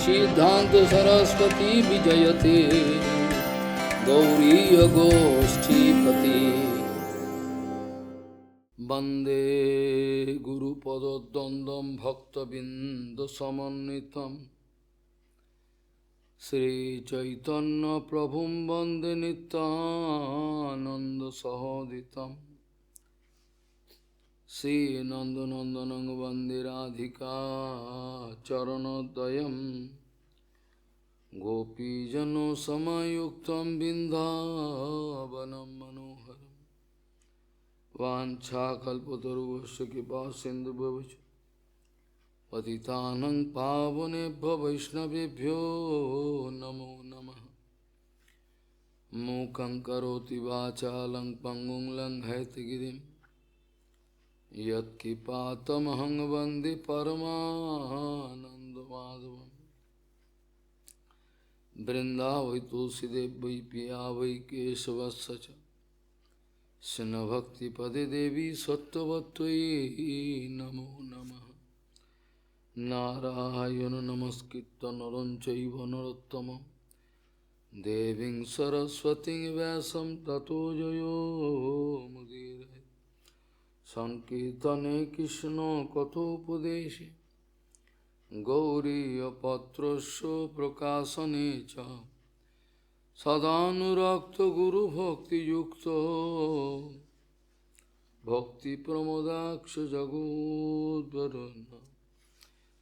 सिद्धांत सरस्वती विजयते गौरीय गोष्ठीपति वंदे गुरुपद्वंद्वं भक्तबिंदसमन्वितं श्रीचैतन्य प्रभुं वंदे नित्यानंद सहोदितं श्रीनंदनंदनं वंदे राधिका चरणोदयं गोपीजनसमायुक्तं बिन्दावनं मनोहरं वाञ्छाकल्पतरुश्च कृपासिन्धुभ्यश्च पतितानं पावनेभ्यो वैष्णवेभ्यो नमो नमः। मूकं करोति वाचालं पङ्गुं लङ्घयति यत्किपातमहं वन्दे परमानन्दमाधवम्। वृंदावै तुलसीदेव वै पिया वै केशवस्य च कृष्णभक्तिपदे देवी सत्त्ववत्त्वयि नमो नमः। नारायण नमस्कृत्य नरं चैव नरोत्तमं देवीं सरस्वतीं व्यासं ततो जयो मुदीरये। संकीर्तने कृष्ण कथोपदेशे गौरीयपत्रस्य प्रकाशने च सदानुरक्त गुरुभक्तियुक्तो भक्तिप्रमोदाक्ष जगोद्वरुन्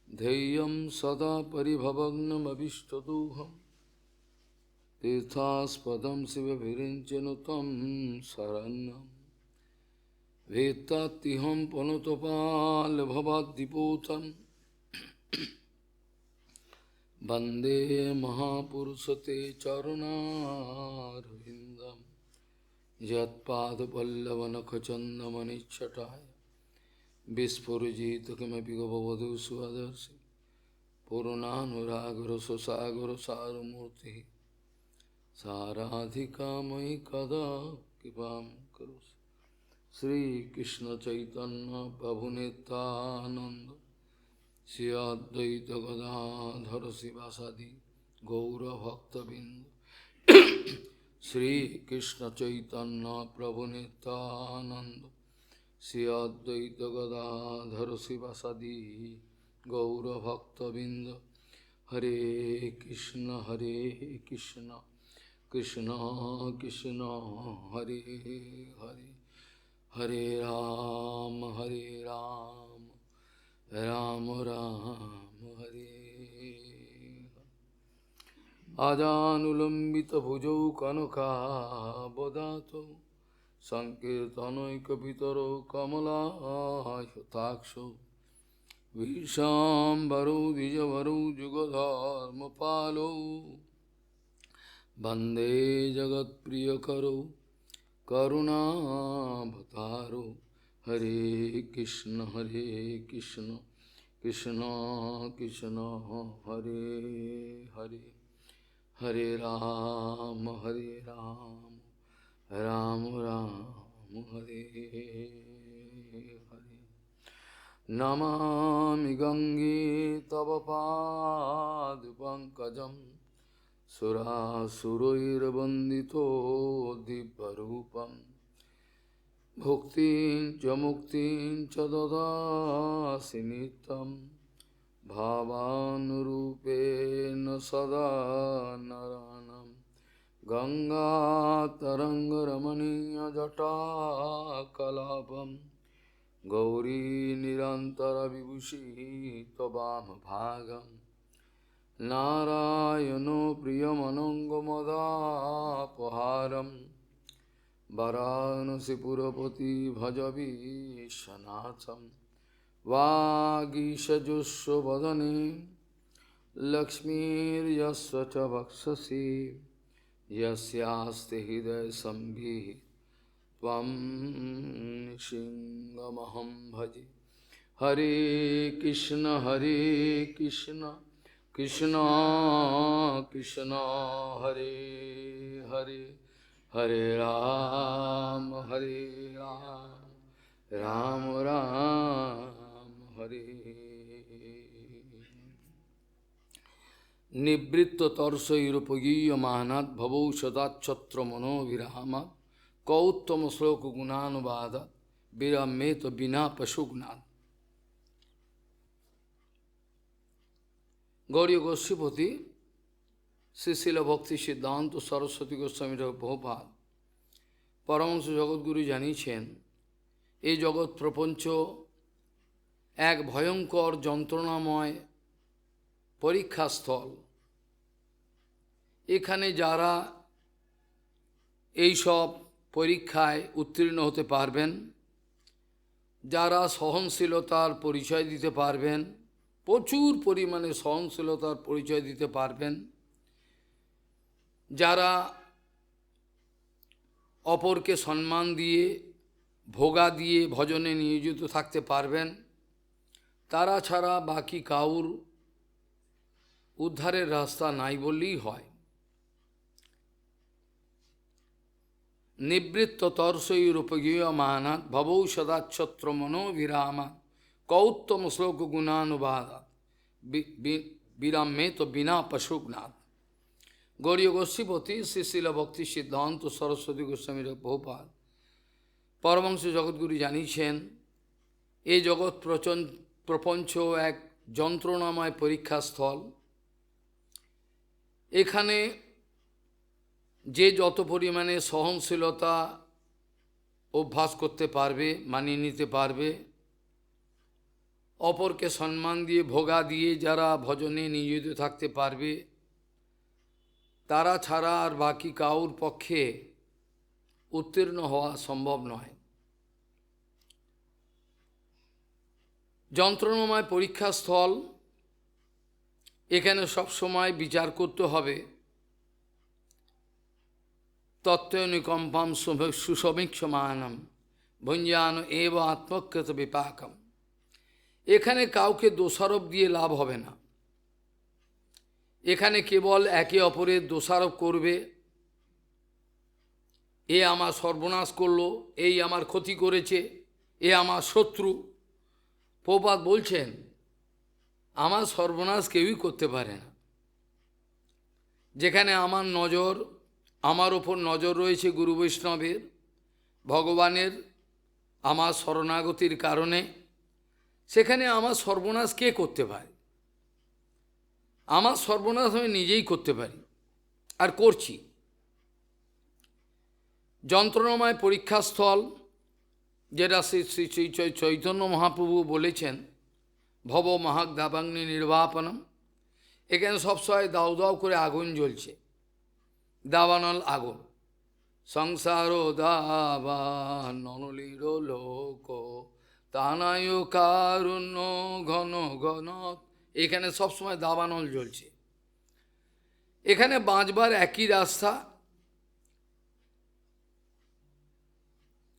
ध्येयं सदा परिभवग्नमभिष्टदोहं तीर्थास्पदं शिवभिरिञ्चनुतं शरण्यं वेत्तात्तिहं पुनतपाल्भवाद्दिपूतं वंदे महापुरुष ते चरुणारविंदम यत्पादपल्लवनखचंदमनिच्छटाय विस्फुरिजित किमपि गभवधू स्वदर्शि पूर्णानुरागर सुसागर सारमूर्ति साराधिका मयि कदा कृपां करोसि। श्रीकृष्ण चैतन्य प्रभु नित्यानंद श्री अद्वैत गदाधर शिवासादि गौरभक्तबिंद श्रीकृष्ण चैतन्य प्रभु नित्यानंद श्री अद्वैत गदाधर शिवासादि गौरभक्तबिंद। हरे कृष्ण कृष्ण कृष्ण हरे हरे हरे राम राम राम हरे। आजानुलंबित भुजौ कनकावदातो संकीर्तनैकपितरो कमलायताक्षो विशाम्बरो द्विजवरो जुगधर्मपालो वन्दे जगत्प्रियकरो करुणावतारो। हरे कृष्ण कृष्ण कृष्ण हरे हरे हरे राम राम राम हरे हरे। नमामि गंगे तव पादपङ्कजं सुरासुरैर्वन्दितो दिव्यरूपम् भुक्तिं च मुक्तिं च ददासि नित्यं भावानुरूपेण सदा नरानं। गंगातरङ्गरमणीयजटाकलापं गौरी निरन्तरविभूषिः त्ववामभागं नारायणो प्रियमनङ्गमदापहारम् वाराणसीपुरपति भजवीशनाथं वागीशजुष्वदने लक्ष्मीर्यस्य च वक्षसि यस्यास्ति हृदयसंवित् त्वं सिंहमहं भजे। हरे कृष्ण कृष्ण कृष्ण हरे हरे हरे राम राम राम हरे। নিবৃত্ত তর্ষৈরূপগীয়মানাৎ ভবৌ সদাচ্ছত্র মনোভিরামাৎ কৌত্তম শ্লোক গুণানুবাদাৎ বিরামেত বিনা পশুঘ্নাৎ। গৌড়ীয় গোস্বীপতি শ্রীশিল ভক্তি সিদ্ধান্ত সরস্বতী গোস্বামী প্রভুপাদ পরমহংস জগৎগুরু জানিয়েছেন, এই জগৎ প্রপঞ্চ এক ভয়ঙ্কর যন্ত্রণাময় পরীক্ষাস্থল। এখানে যারা এই সব পরীক্ষায় উত্তীর্ণ হতে পারবেন, যারা সহনশীলতার পরিচয় দিতে পারবেন, প্রচুর পরিমাণে সহনশীলতার পরিচয় দিতে পারবেন, যারা অপরকে সম্মান দিয়ে ভোগা দিয়ে ভজনে নিয়োজিত থাকতে পারবেন, তারা ছাড়া বাকি কাউর উদ্ধারের রাস্তা নাই বললেই হয়। নিবৃত্ত তর্ষৈরূপগীয়মানাৎ ভবৌ সদাচ্ছত্র মনোভিরামাৎ কৌত্তম শ্লোক গুণানুবাদাৎ বিরামেত বিনা পশুঘ্নাৎ। গৌড়ীয় গোস্বীপতি শ্রীশিল ভক্তি সিদ্ধান্ত সরস্বতী গোস্বামীর প্রভুপাদ পরমহংস জগৎগুরু জানিয়েছেন, এই জগৎ প্রপঞ্চ এক যন্ত্রণাময় পরীক্ষাস্থল। এখানে যে যত পরিমাণে সহনশীলতা অভ্যাস করতে পারবে, মানিয়ে নিতে পারবে, অপরকে সম্মান দিয়ে ভোগা দিয়ে যারা ভজনে নিয়োজিত থাকতে পারবে, তারা ছাড়া আর বাকি কাউর পক্ষে উত্তীর্ণ হওয়া সম্ভব নয়। যন্ত্রণাময় পরীক্ষাস্থল, এখানে সবসময় বিচার করতে হবে তত্ত্বনিকম্পাম সুসমীক্ষমানম ভঞ্জান এব আত্মকৃত বিপাকম। এখানে কাউকে দোষারোপ দিয়ে লাভ হবে না। এখানে কেবল একে অপরের দোষারোপ করবে, এ আমার সর্বনাশ করলো, এই আমার ক্ষতি করেছে, এ আমার শত্রু। প্রভুপাদ বলছেন, আমার সর্বনাশ কেউই করতে পারে না। যেখানে আমার ওপর নজর রয়েছে গুরু বৈষ্ণবের, ভগবানের, আমার শরণাগতির কারণে, সেখানে আমার সর্বনাশ কে করতে পারে? আমার সর্বনাশ আমি নিজেই করতে পারি, আর করছি। যন্ত্রণাময় পরীক্ষাস্থল, যেটা শ্রী শ্রী শ্রী চৈতন্য মহাপ্রভু বলেছেন, ভব মহাক দাবাগ্নি নির্বাপনম। এখানে সবসময় দাউ দাউ করে আগুন জ্বলছে, দাবানল আগুন। সংসার দাবান নলির লোক তানায় কারুণ্য ঘন ঘন। এখানে সবসময় দাবানল জ্বলছে। এখানে বাঁচবার একই রাস্তা,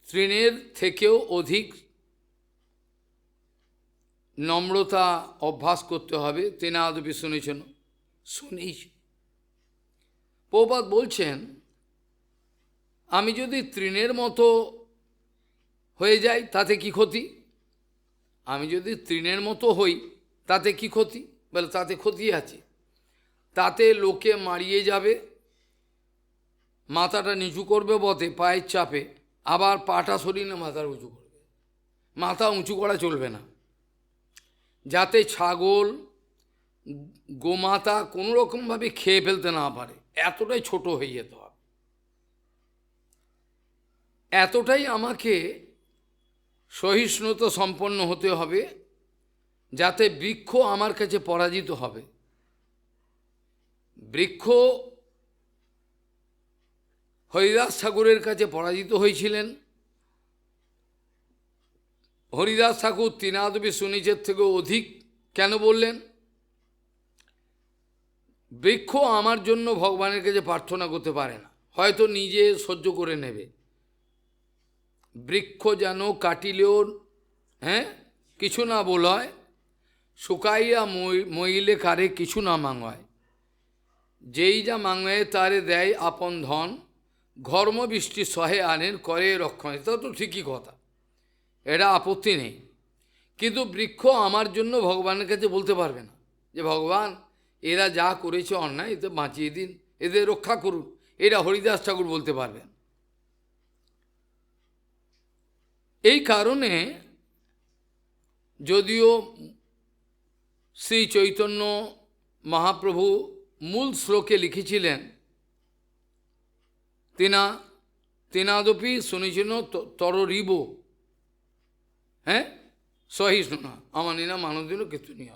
তৃণের থেকেও অধিক নম্রতা অভ্যাস করতে হবে। তেনাদপি শুনেছেন, শুনেছ। প্রভুপাদ বলছেন, আমি যদি তৃণের মতো হয়ে যাই তাতে কি ক্ষতি? আমি যদি তৃণের মতো হই তাতে কি ক্ষতি? বলে তাতে ক্ষতি আছে। তাতে লোকে মারিয়ে যাবে, মাথাটা নিচু করবে বটে পায়ের চাপে, আবার পাটা সরিয়ে না মাথার উঁচু করবে। মাথা উঁচু করা চলবে না, যাতে ছাগল গোমাতা কোনো রকমভাবে খেয়ে ফেলতে না পারে, এতটাই ছোট হয়ে যেতে হবে। এতটাই আমাকে সহিষ্ণুতা সম্পন্ন হতে হবে, যাতে বৃক্ষ আমার কাছে পরাজিত হবে। বৃক্ষ হরিদাস ঠাকুরের কাছে পরাজিত হয়েছিলেন। হরিদাস ঠাকুর তিনাদবি সুনিচের থেকেও অধিক কেন বললেন? বৃক্ষ আমার জন্য ভগবানের কাছে প্রার্থনা করতে পারে না, হয়তো নিজে সহ্য করে নেবে। বৃক্ষ যেন কাটিলেও কিছু না বলয়, শুকাইয়া মইলে কারে কিছু না মাঙয়। যেই যা মাঙে তারে দেয় আপন ধন, ঘর্ম বৃষ্টি সহে আনেন করে রক্ষণ। এটা তো ঠিকই কথা, এটা আপত্তি নেই। কিন্তু বৃক্ষ আমার জন্য ভগবানের কাছে বলতে পারবে না যে ভগবান এরা যা করেছে অন্যায়, এতে বাঁচিয়ে দিন, এদের রক্ষা করুন, এটা হরিদাস ঠাকুর বলতে পারবেন। এই কারণে যদিও শ্রী চৈতন্য মহাপ্রভু মূল শ্লোকে লিখেছিলেন, তেনাদপি শুনেছিল তরিব, হ্যাঁ, সহিষ্ণুনা আমানিনা মানদিন কেতুনিয়া।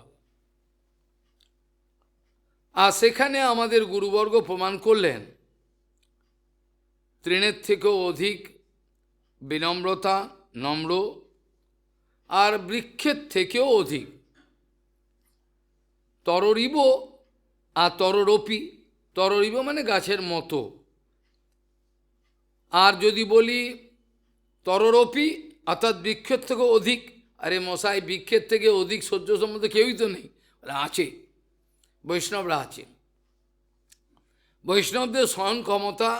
আর সেখানে আমাদের গুরুবর্গ প্রমাণ করলেন তৃণের থেকেও অধিক বিনম্রতা, নম্র, আর বৃক্ষের থেকেও অধিক তরিব আর তররপি। তররিব মানে গাছের মতো, আর যদি বলি তররপি অর্থাৎ বৃক্ষের থেকেও অধিক, আরে মশাই বৃক্ষের থেকে অধিক সহ্য সম্বন্ধে কেউই তো নেই, আছে, বৈষ্ণবরা আছে। বৈষ্ণবদের সহন ক্ষমতা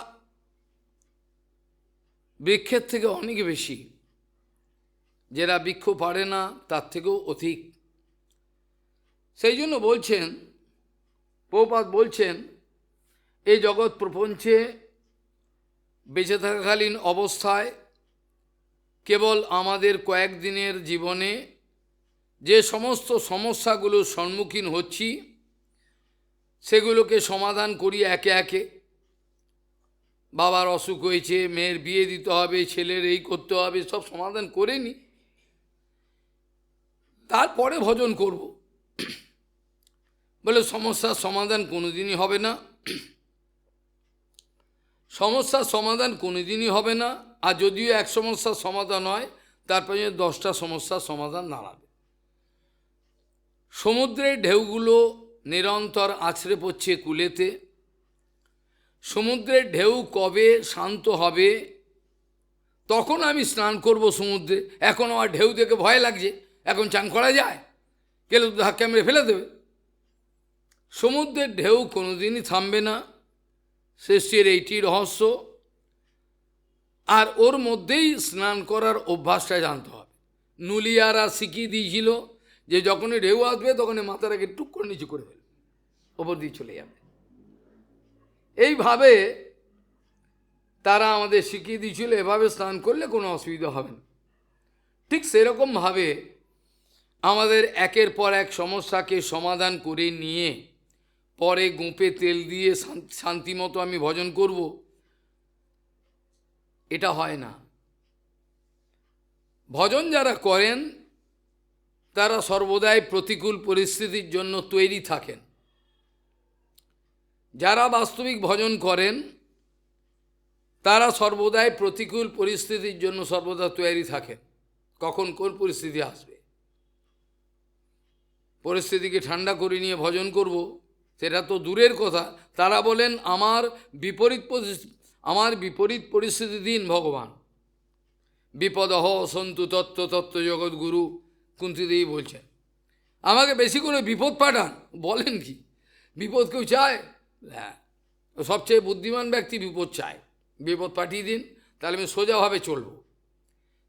বৃক্ষের থেকে অনেক বেশি, যারা বৃক্ষ পারে না তার থেকেও অধিক। সেই জন্য বলছেন, প্রভুপাদ বলছেন, এই জগৎ প্রপঞ্চে বেঁচে থাকাকালীন অবস্থায় কেবল আমাদের কয়েকদিনের জীবনে যে সমস্ত সমস্যাগুলোর সম্মুখীন হচ্ছি সেগুলোকে সমাধান করি একে একে। বাবার অসুখ হয়েছে, মেয়ের বিয়ে দিতে হবে, ছেলের এই করতে হবে, সব সমাধান করে নি, তারপরে ভজন করব। বলে সমস্যার সমাধান কোনোদিনই হবে না, সমস্যার সমাধান কোনোদিনই হবে না। আর যদিও এক সমস্যার সমাধান হয়, তারপরে 10টা সমস্যার সমাধান দাঁড়াবে। সমুদ্রের ঢেউগুলো নিরন্তর আছড়ে পড়ছে কূলেতে। সমুদ্রের ঢেউ কবে শান্ত হবে তখন আমি স্নান করব সমুদ্রে। এখন আমার ঢেউ দেখে ভয় লাগছে, এখন চান করা যায়? গেলে তো ধাক্কা মেরে ফেলে দেবে। সমুদ্রের ঢেউ কোনোদিনই থামবে না, সৃষ্টির এইটি রহস্য। আর ওর মধ্যেই স্নান করার অভ্যাসটা জানতে হবে। নুলিয়ারা শিখিয়ে দিয়েছিল যে যখনই ঢেউ আসবে তখনই মাথাটাকে টুক করে নিচু করে ফেলবে, ওপর দিয়ে চলে যাবে। এইভাবে তারা আমাদের শিখিয়ে দিয়েছিল, এভাবে স্নান করলে কোনো অসুবিধা হবে না। ঠিক সেরকমভাবে আমাদের একের পর এক সমস্যাকে সমাধান করে নিয়ে পরে গোঁপে তেল দিয়ে শান্তিমতো আমি ভজন করব, এটা হয় না। ভজন যারা করেন তারা সর্বদাই প্রতিকূল পরিস্থিতির জন্য তৈরি থাকেন। যারা বাস্তবিক ভজন করেন তারা সর্বদাই প্রতিকূল পরিস্থিতির জন্য সর্বদা তৈরি থাকেন। কখন কোন পরিস্থিতি আসবে, পরিস্থিতিকে ঠান্ডা করে নিয়ে ভজন করব সেটা তো দূরের কথা। তারা বলেন আমার বিপরীত পরিস্থিতি দিন ভগবান, বিপদহ সন্তু তত্ত্ব তত্ত্ব জগৎগুরু কুন্তিদেবী বলছেন, আমাকে বেশি করে বিপদ পাঠান। বলেন কি বিপদ কেউ চায়? হ্যাঁ, সবচেয়ে বুদ্ধিমান ব্যক্তি বিপদ চায়। বিপদ পাঠিয়ে দিন, তাহলে আমি সোজাভাবে চলব।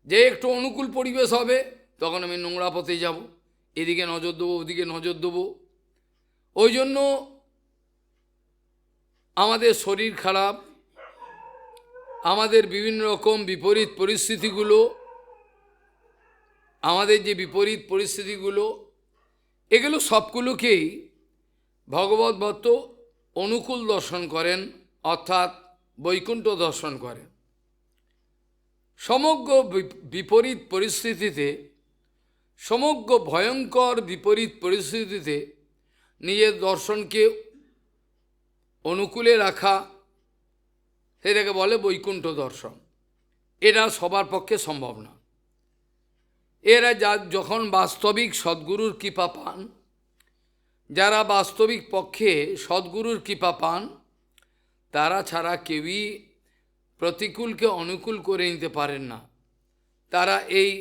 যে একটু অনুকূল পরিবেশ হবে তখন আমি নোংরা পথে যাব, এদিকে নজর দেবো, ওদিকে নজর দেবো। ওই জন্য আমাদের শরীর খারাপ, আমাদের বিভিন্ন রকম বিপরীত পরিস্থিতিগুলো, আমাদের যে বিপরীত পরিস্থিতিগুলো, এগুলো সবগুলোকেই ভগবত ভক্ত অনুকূল দর্শন করেন, অর্থাৎ বৈকুণ্ঠ দর্শন করেন। সমগ্র বিপরীত পরিস্থিতিতে, সমগ্র ভয়ঙ্কর বিপরীত পরিস্থিতিতে নিজের দর্শনকে অনুকূলে রাখা, সেটাকে বলে বৈকুণ্ঠ দর্শন। এটা সবার পক্ষে সম্ভব না। এরা যখন বাস্তবিক সদ্গুরুর কৃপা পান, যারা বাস্তবিক পক্ষে সদ্গুরুর কৃপা পান, তারা ছাড়া কেউই প্রতিকূলকে অনুকূল করে নিতে পারেন না। তারা এই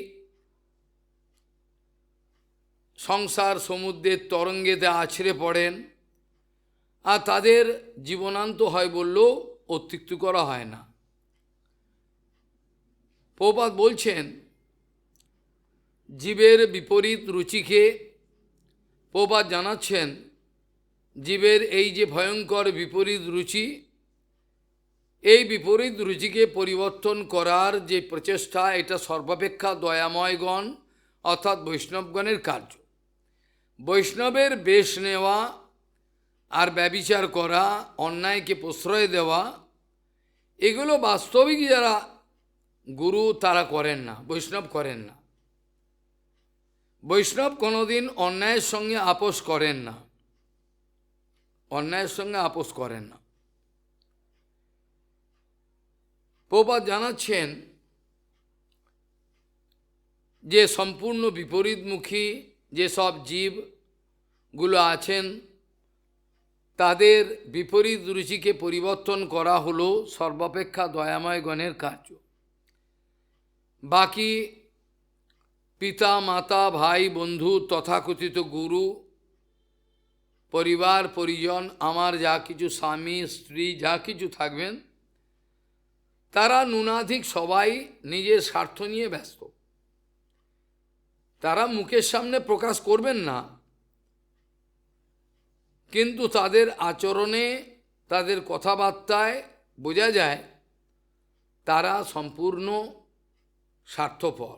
সংসার সমুদ্রের তরঙ্গেতে আছড়ে পড়েন, আর তাদের জীবনান্ত হয় বললেও অত্যুক্তি করা হয় না। প্রভুপাদ বলছেন, জীবের বিপরীত রুচিকে প্রভুপাদ জানাচ্ছেন জীবের এই যে ভয়ঙ্কর বিপরীত রুচি, এই বিপরীত রুচিকে পরিবর্তন করার যে প্রচেষ্টা, এটা সর্বাপেক্ষা দয়াময়গণ অর্থাৎ বৈষ্ণবগণের কার্য। বৈষ্ণবের বেশ নেওয়া আর ব্যভিচার করা, অন্যায়কে প্রশ্রয় দেওয়া, এগুলো বাস্তবিক যারা গুরু তারা করেন না, বৈষ্ণব করেন না। বৈষ্ণব কোনোদিন অন্যায়ের সঙ্গে আপোষ করেন না, অন্যায়ের সঙ্গে আপোষ করেন না। প্রভুপাদ জানাচ্ছেন যে সম্পূর্ণ বিপরীতমুখী যেসব জীবগুলো আছেন, তাদের বিপরীত রুচিকে পরিবর্তন করা হলো সর্বাপেক্ষা দয়াময়গণের কার্য। বাকি পিতা মাতা ভাই বন্ধু তথাকথিত গুরু পরিবার পরিজন, আমার যা কিছু স্বামী স্ত্রী যা কিছু থাকবেন, তারা ন্যূনাধিক সবাই নিজের স্বার্থ নিয়ে ব্যস্ত। তারা মুখের সামনে প্রকাশ করবেন না, কিন্তু তাদের আচরণে তাদের কথাবার্তায় বোঝা যায় তারা সম্পূর্ণ স্বার্থপর,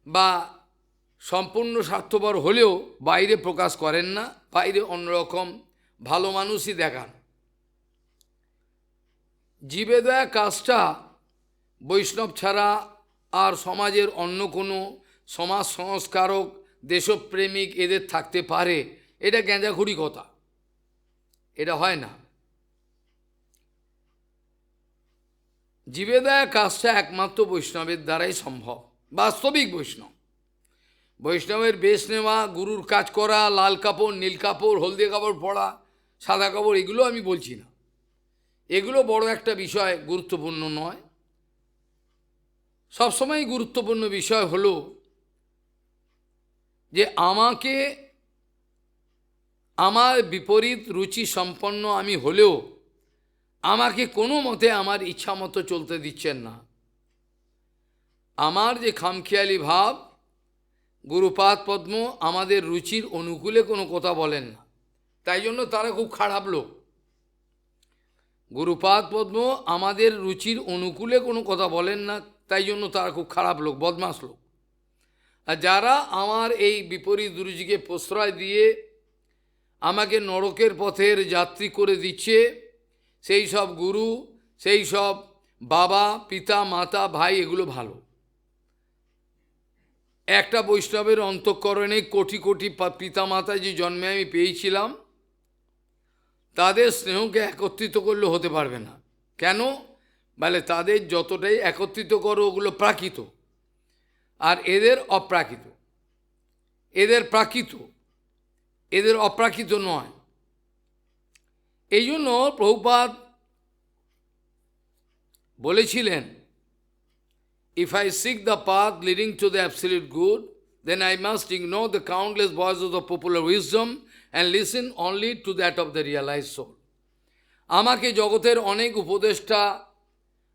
বা সম্পূর্ণ স্বার্থপর হলেও বাইরে প্রকাশ করেন না, বাইরে অন্যরকম ভালো মানুষই দেখান। জীবে দয়া কাজটা বৈষ্ণব ছাড়া আর সমাজের অন্য কোনো সমাজ সংস্কারক দেশপ্রেমিক এদের থাকতে পারে, এটা গ্যাঁজাখুরি কথা, এটা হয় না। জীবে দয়া কাজটা একমাত্র বৈষ্ণবের দ্বারাই সম্ভব, বাস্তবিক বৈষ্ণব। বৈষ্ণবের বেশ নেওয়া, গুরুর কাজ করা, লাল কাপড় নীল কাপড় হলদে কাপড় পরা, সাদা কাপড়, এগুলো আমি বলছি না, এগুলো বড় একটা বিষয়, গুরুত্বপূর্ণ নয়। সবসময় গুরুত্বপূর্ণ বিষয় হলো যে আমাকে আমার বিপরীত রুচি সম্পন্ন আমি হলেও আমাকে কোনো মতে আমার ইচ্ছা মতো চলতে দিচ্ছেন না। আমার যে খামখেয়ালি ভাব, গুরুপাদ পদ্ম আমাদের রুচির অনুকূলে কোনো কথা বলেন না, তাই জন্য তারা খুব খারাপ লোক। গুরুপাদ পদ্ম আমাদের রুচির অনুকূলে কোনো কথা বলেন না, তাই জন্য তারা খুব খারাপ লোক, বদমাস লোক। আর যারা আমার এই বিপরীত রুচিকে প্রশ্রয় দিয়ে আমাকে নরকের পথের যাত্রী করে দিচ্ছে, সেই সব গুরু, সেই সব বাবা পিতা মাতা ভাই, এগুলো ভালো। একটা বৈষ্ণবের অন্তঃকরণে কোটি কোটি পিতা মাতা যে জন্মে আমি পেয়েছিলাম, তাদের স্নেহকে একত্রিত করলে হতে পারবে না। কেন? বলে তাদের যতটাই একত্রিত করো ওগুলো প্রাকৃত, আর এদের অপ্রাকৃত। এদের প্রাকৃত, এদের অপ্রাকৃত নয়। এই জন্য প্রভুপাদ বলেছিলেন, if I seek the path leading to the absolute good, then I must ignore the countless voices of popular wisdom and listen only to that of the realized soul. আমাকে জগতের অনেক উপদেষ্টা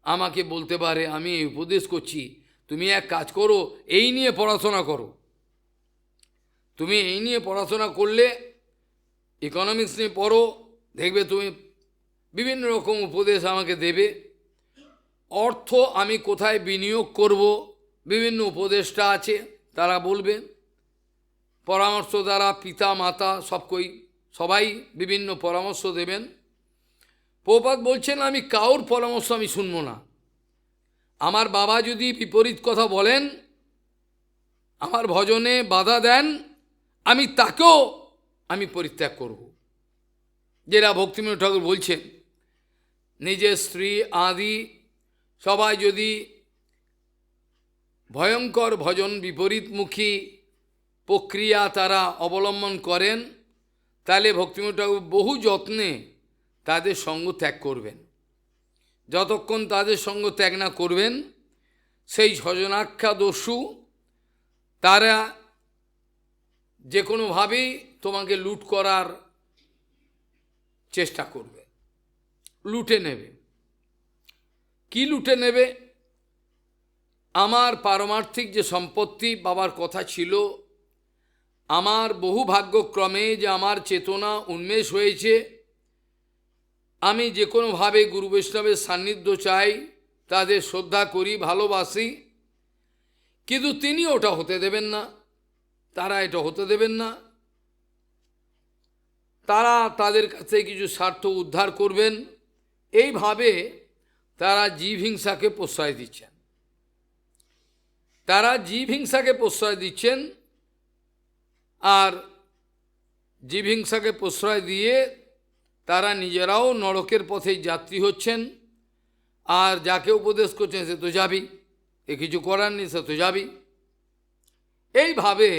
আমাকে বলতে পারে, আমি এই উপদেশ করছি, তুমি এক কাজ করো, এই নিয়ে পড়াশোনা করো। তুমি এই নিয়ে পড়াশোনা করলে, ইকোনমিক্স নিয়ে পড়ো, দেখবে তুমি বিভিন্ন রকম উপদেশ আমাকে দেবে। অর্থ আমি কোথায় বিনিয়োগ করব, বিভিন্ন উপদেষ্টা আছে, তারা বলবেন। পরামর্শ দ্বারা পিতা মাতা সবাই বিভিন্ন পরামর্শ দেবেন। প্রভুপাদ বলছেন, আমি কাউর পরামর্শ আমি শুনব না। আমার বাবা যদি বিপরীত কথা বলেন, আমার ভজনে বাধা দেন, আমি তাকেও পরিত্যাগ করব। যেটা ভক্তিবিনোদ ঠাকুর বলছেন, নিজের স্ত্রী আদি সবাই যদি ভয়ঙ্কর ভজন বিপরীতমুখী প্রক্রিয়া তারা অবলম্বন করেন, তাহলে ভক্তিবিনোদ ঠাকুর বহু যত্নে তাদের সঙ্গ ত্যাগ করবেন। যতক্ষণ তাদের সঙ্গ ত্যাগ না করবেন, সেই স্বজনাখ্যা দস্যু তারা যে কোনোভাবেই তোমাকে লুট করার চেষ্টা করবে, লুটে নেবে। কি লুটে নেবে? আমার পারমার্থিক যে সম্পত্তি বাবার কথা ছিল, আমার বহু ভাগ্যক্রমে যে আমার চেতনা উন্মেষ হয়েছে, আমি যে কোনোভাবে গুরু বৈষ্ণবের সান্নিধ্য চাই, তাদের শ্রদ্ধা করি, ভালোবাসি, কিন্তু তিনি ওটা হতে দেবেন না, তারা এটা হতে দেবেন না। তারা তাদের কাছে কিছু স্বার্থ উদ্ধার করবেন, এইভাবে তারা জীব হিংসাকে প্রশ্রয় দিচ্ছেন। তারা জীব হিংসাকে প্রশ্রয় দিচ্ছেন, আর জীব হিংসাকে প্রশ্রয় দিয়ে তারা নিজেরাও নরকের পথে যাত্রী হচ্ছেন। আর যাকে উপদেশ করছেন সে তো যাবি, এ কিছু করার নেই, সে তো যাবি। এইভাবে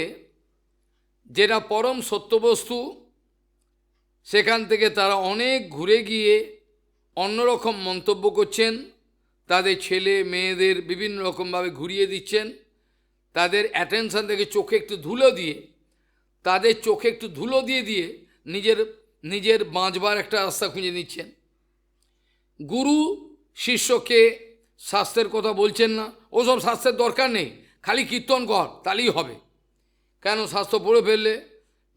যেটা পরম সত্যবস্তু, সেখান থেকে তারা অনেক ঘুরে গিয়ে অন্যরকম মন্তব্য করছেন, তাদের ছেলে মেয়েদের বিভিন্ন রকমভাবে ঘুরিয়ে দিচ্ছেন, তাদের অ্যাটেনশন থেকে চোখে একটু ধুলো দিয়ে, তাদের চোখে একটু ধুলো দিয়ে দিয়ে নিজের বাঁচবার একটা রাস্তা খুঁজে নিচ্ছেন। গুরু শিষ্যকে শাস্ত্রের কথা বলছেন না, ওসব শাস্ত্রের দরকার নেই, খালি কীর্তন কর তাহলেই হবে। কেন? শাস্ত্র পড়ে ফেললে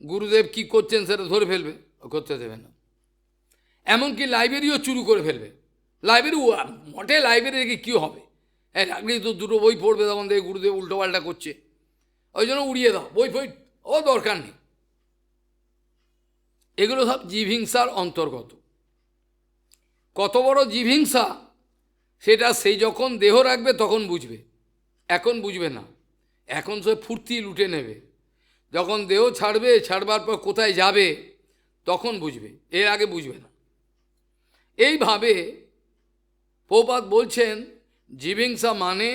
গুরুদেব কি করছেন সেটা ধরে ফেলবে, করতে দেবে না। এমনকি লাইব্রেরিও চুরি করে ফেলবে। লাইব্রেরি মোটে লাইব্রেরি রেখে কী হবে? রাখলেই তো দুটো বই পড়বে, তখন দেখে গুরুদেব উল্টোপাল্টা করছে, ওই জন্য উড়িয়ে দাও, বই ফই ও দরকার নেই। এগুলো সব জীবহিংসার অন্তর্গত। কত বড় জীবহিংসা সেটা সেই যখন দেহ রাখবে তখন বুঝবে, এখন বুঝবে না। এখন সে ফুর্তি লুটে নেবে, যখন দেহ ছাড়বে, ছাড়বার পর কোথায় যাবে তখন বুঝবে, এর আগে বুঝবে না। এইভাবে প্রভুপাদ বলছেন জীবহিংসা মানে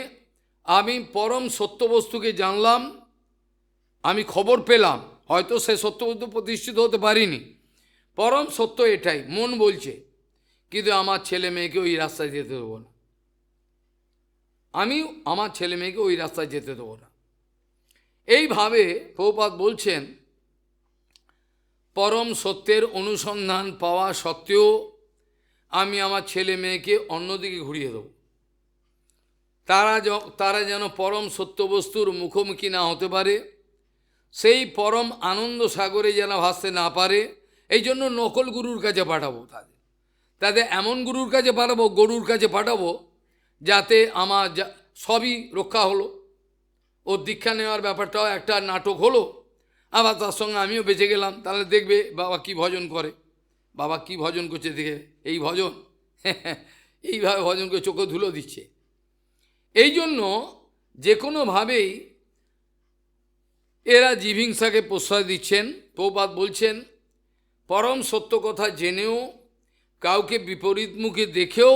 আমি পরম সত্যবস্তুকে জানলাম, আমি খবর পেলাম, হয়তো সে সত্যবস্তু প্রতিষ্ঠিত হতে পারিনি, পরম সত্য এটাই, মন বলছে, কিন্তু আমার ছেলে মেয়েকে ওই রাস্তায় যেতে দেবো না, আমি আমার ছেলে মেয়েকে ওই রাস্তায় যেতে দেবো না। এইভাবে প্রভুপাদ বলছেন পরম সত্যের অনুসন্ধান পাওয়া সত্ত্বেও আমি আমার ছেলে মেয়েকে অন্যদিকে ঘুরিয়ে দেব। তারা যেন পরম সত্যবস্তুর মুখোমুখি না হতে পারে, সেই পরম আনন্দ সাগরে যেন ভাসতে না পারে, এই জন্য নকল গুরুর কাছে পাঠাবো। তাদের এমন গুরুর কাছে পাঠাবো, গরুর কাছে পাঠাবো, যাতে আমার সবই রক্ষা হলো। ওর দীক্ষা নেওয়ার ব্যাপারটাও একটা নাটক হলো, আবার তার সঙ্গে আমিও বেঁচে গেলাম। তাহলে দেখবে বাবা কি ভজন করে, বাবা কি ভজন করছে, দেখে এই ভজন এইভাবে ভজন করে চোখে ধুলো দিচ্ছে। এই জন্য যে কোনোভাবেই এরা জীবহিংসাকে প্রশ্রয় দিচ্ছেন। প্রভুপাদ বলছেন পরম সত্য কথা জেনেও কাউকে বিপরীতমুখী দেখেও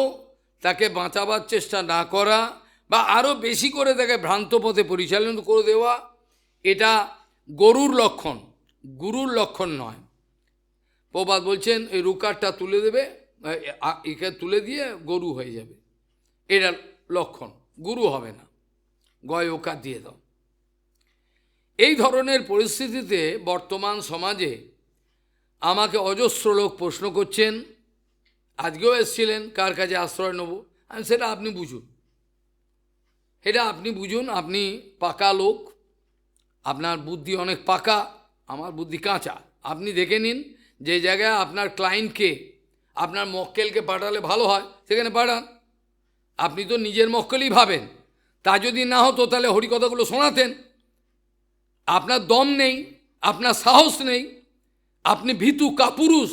তাকে বাঁচাবার চেষ্টা না করা বা আরও বেশি করে তাকে ভ্রান্ত পথে পরিচালনা করে দেওয়া, এটা গরুর লক্ষণ, গুরুর লক্ষণ নয়। প্রভুপাদ বলছেন এই রুকারটা তুলে দেবে, একে তুলে দিয়ে গরু হয়ে যাবে, এটা লক্ষণ, গুরু হবে না, গয় ওকার দিয়ে দাও। এই ধরনের পরিস্থিতিতে বর্তমান সমাজে আমাকে অজস্র লোক প্রশ্ন করছেন, আজকেও এসেছিলেন কার কাছে আশ্রয় নেব। আমি সেটা আপনি বুঝুন, এটা আপনি বুঝুন, আপনি পাকা লোক, আপনার বুদ্ধি অনেক পাকা, আমার বুদ্ধি কাঁচা। আপনি দেখে নিন যে জায়গায় আপনার ক্লায়েন্টকে, আপনার মক্কেলকে পাঠালে ভালো হয় সেখানে পাঠান। আপনি তো নিজের মক্কেলই ভাবেন, তা যদি না হতো তাহলে হরিকথাগুলো শোনাতেন। আপনার দম নেই, আপনার সাহস নেই, আপনি ভীতু কাপুরুষ,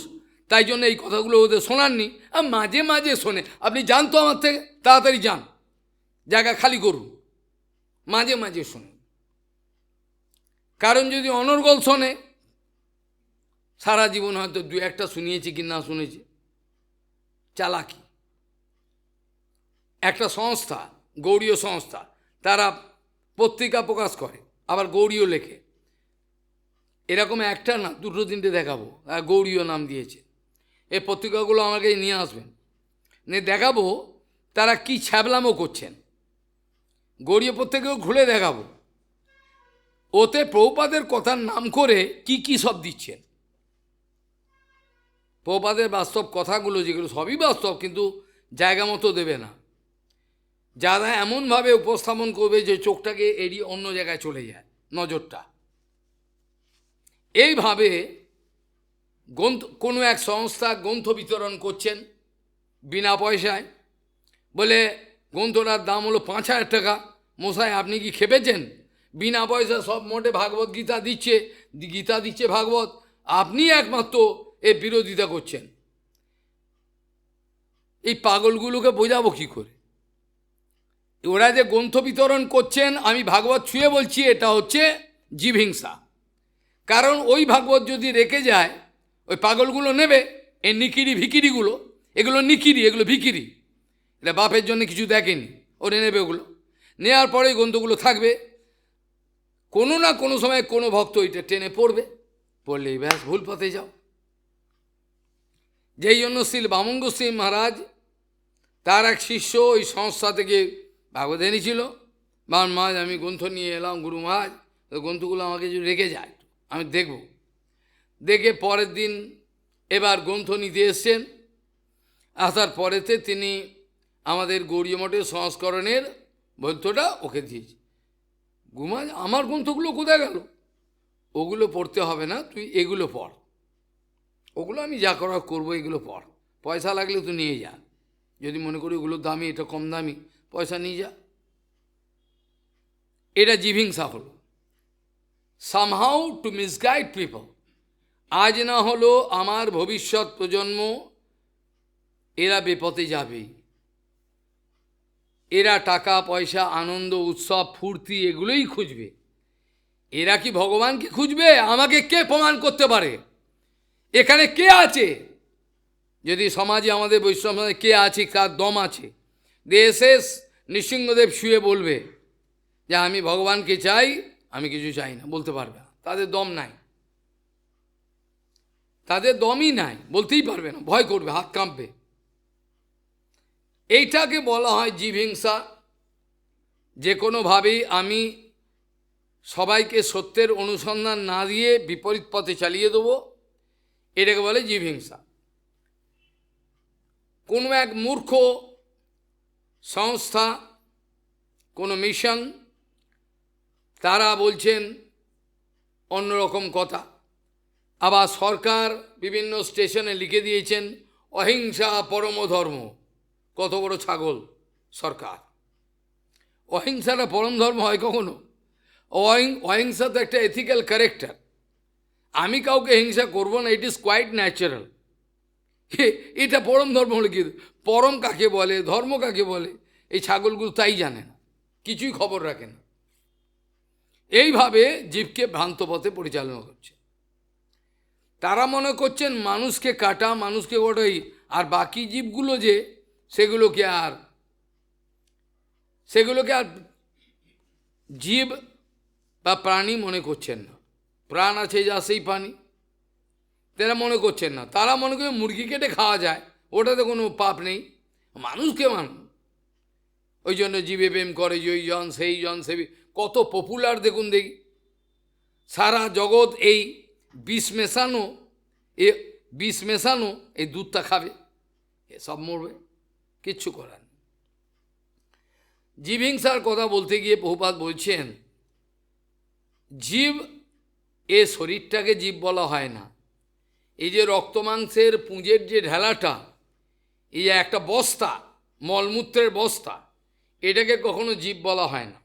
তাই জন্য এই কথাগুলো ওদের শোনাননি। আর মাঝে মাঝে শোনে, আপনি যান তো আমার থেকে, তাড়াতাড়ি যান, জায়গা খালি করুন, মাঝে মাঝে শোনেন। কারণ যদি অনর্গল শোনে, সারা জীবন হয়তো দু একটা শুনিয়েছি কি না শুনেছি, চালাকি। একটা সংস্থা, গৌড়ীয় সংস্থা, তারা পত্রিকা প্রকাশ করে, আবার গৌড়ীয় লেখে, এরকম একটা না দুটো তিনটে দেখাবো, গৌড়ীয় নাম দিয়েছে। এই পত্রিকাগুলো আমাকে নিয়ে আসবেন, নিয়ে দেখাবো তারা কি ছ্যাবলামো করছেন, গৌড়ীয় পত্রিকাও খুলে দেখাবো, ওতে প্রভুপাদের কথার নাম করে কি কি সব দিচ্ছেন। প্রভুপাদের বাস্তব কথাগুলো যেগুলো সবই বাস্তব, কিন্তু জায়গা মতো দেবে না, যারা এমনভাবে উপস্থাপন করবে যে চোখটাকে এড়িয়ে অন্য জায়গায় চলে যায় নজরটা। এইভাবে কোনো এক সংস্থা গ্রন্থ বিতরণ করছেন বিনা পয়সায়, বলে গ্রন্থটার দাম হলো 5,000 টাকা। মশাই আপনি কি খেপেছেন? বিনা পয়সা সব মোটে ভাগবত গীতা দিচ্ছে ভাগবত, আপনি একমাত্র এর বিরোধিতা করছেন। এই পাগলগুলোকে বোঝাবো কী করে? ওরা যে গ্রন্থ বিতরণ করছেন, আমি ভাগবত ছুঁয়ে বলছি, এটা হচ্ছে জীবহিংসা। কারণ ওই ভাগবত যদি রেখে যায়, ওই পাগলগুলো নেবে, এই নিকিরি ভিকিরিগুলো, এগুলো নিকিরি, এগুলো ভিকিরি, এটা বাপের জন্য কিছু দেখেনি, ওরা নেবে ওগুলো। নেওয়ার পরে গ্রন্থগুলো থাকবে, কোনো না কোনো সময় কোনো ভক্ত ওইটা টেনে পড়বে, পড়লেই ব্যাস ভুল পথে যাও। যেই জন্য শ্রী বামন গোস্বামী মহারাজ তার এক শিষ্য ওই সংস্থা থেকে ভাগবত এনেছিল। বামন মহারাজ আমি গ্রন্থ নিয়ে এলাম, গুরু মহারাজ গ্রন্থগুলো আমাকে যদি রেখে যায় আমি দেখব। দেখে পরের দিন এবার গ্রন্থ নিতে এসছেন। আসার পরেতে তিনি আমাদের গৌড়ীয় মঠের সংস্করণের গ্রন্থটা ওকে দিয়েছে। গুরু মহারাজ আমার গ্রন্থগুলো কোথায় গেল? ওগুলো পড়তে হবে না, তুই এগুলো পড়, ওগুলো আমি যা করার করবো, এগুলো পড়, পয়সা লাগলে তুই নিয়ে যা, যদি মনে করি ওগুলো দামি, এটা কম দামি, পয়সা নিয়ে যা। এটা জীবহিংসা হলো, সামহাউ টু মিসগাইড পিপল। আজ না হলো আমার ভবিষ্যৎ প্রজন্ম এরা বিপথে যাবেই। এরা টাকা পয়সা, আনন্দ, উৎসব, ফুর্তি এগুলোই খুঁজবে। এরা কি ভগবানকে খুঁজবে? আমাকে কে প্রমাণ করতে পারে? এখানে কে আছে? যদি সমাজে আমাদের বৈষ্ণব সমাজে কে আছে, কার দম আছে? দেশে নৃসিংহদেব শুয়ে বলবে যে আমি ভগবানকে চাই, আমি কিছু চাই না, বলতে পারবে না। তাদের দম নাই, তাদের দমই নাই, বলতেই পারবে না, ভয় করবে, হাত কাঁপবে। এইটাকে বলা হয় জীবহিংসা। যে কোনোভাবেই আমি সবাইকে সত্যের অনুসন্ধান না দিয়ে বিপরীত পথে চালিয়ে দেবো, এটাকে বলে জীবহিংসা। কোনো এক মূর্খ সংস্থা, কোনো মিশন, তারা বলছেন অন্যরকম কথা। আবার সরকার বিভিন্ন স্টেশনে লিখে দিয়েছেন অহিংসা পরম ধর্ম। কত বড় ছাগল সরকার! অহিংসাটা পরম ধর্ম হয় কখনো? অহিংসা তো একটা এথিক্যাল ক্যারেক্টার। আমি কাউকে হিংসা করব না, ইট ইজ কোয়াইট ন্যাচারাল। এটা পরম ধর্ম হলে কি? পরম কাকে বলে, ধর্ম কাকে বলে, এই ছাগলগুলো তাই জানে না, কিছুই খবর রাখে না। এইভাবে জীবকে ভ্রান্ত পথে পরিচালনা করছে। তারা মনে করছেন মানুষকে কাটা, মানুষকে ওটাই, আর বাকি জীবগুলো যে সেগুলোকে আর জীব বা প্রাণী মনে করছেন না। প্রাণ আছে যা সেই প্রাণী, তারা মনে করছেন না। তারা মনে করে মুরগি কেটে খাওয়া যায়, ওটাতে কোনো পাপ নেই, মানুষকে ওই জন্য জীবে প্রেম করে যেই জন সেই জন সেবি। কত পপুলার দেখুন, দেখি সারা জগৎ এই বিষ মেশানো এই দুধটা খাবে, এসব মরবে, কিচ্ছু করার নেই। জীবহিংসার কথা বলতে গিয়ে প্রভুপাদ বলছেন, জীব, এ শরীরটাকে জীব বলা হয় না। এই যে রক্ত মাংসের পুঁজের যে ঢেলাটা, এই যে একটা বস্তা, মলমূত্রের বস্তা, এটাকে কখনো জীব বলা হয় না।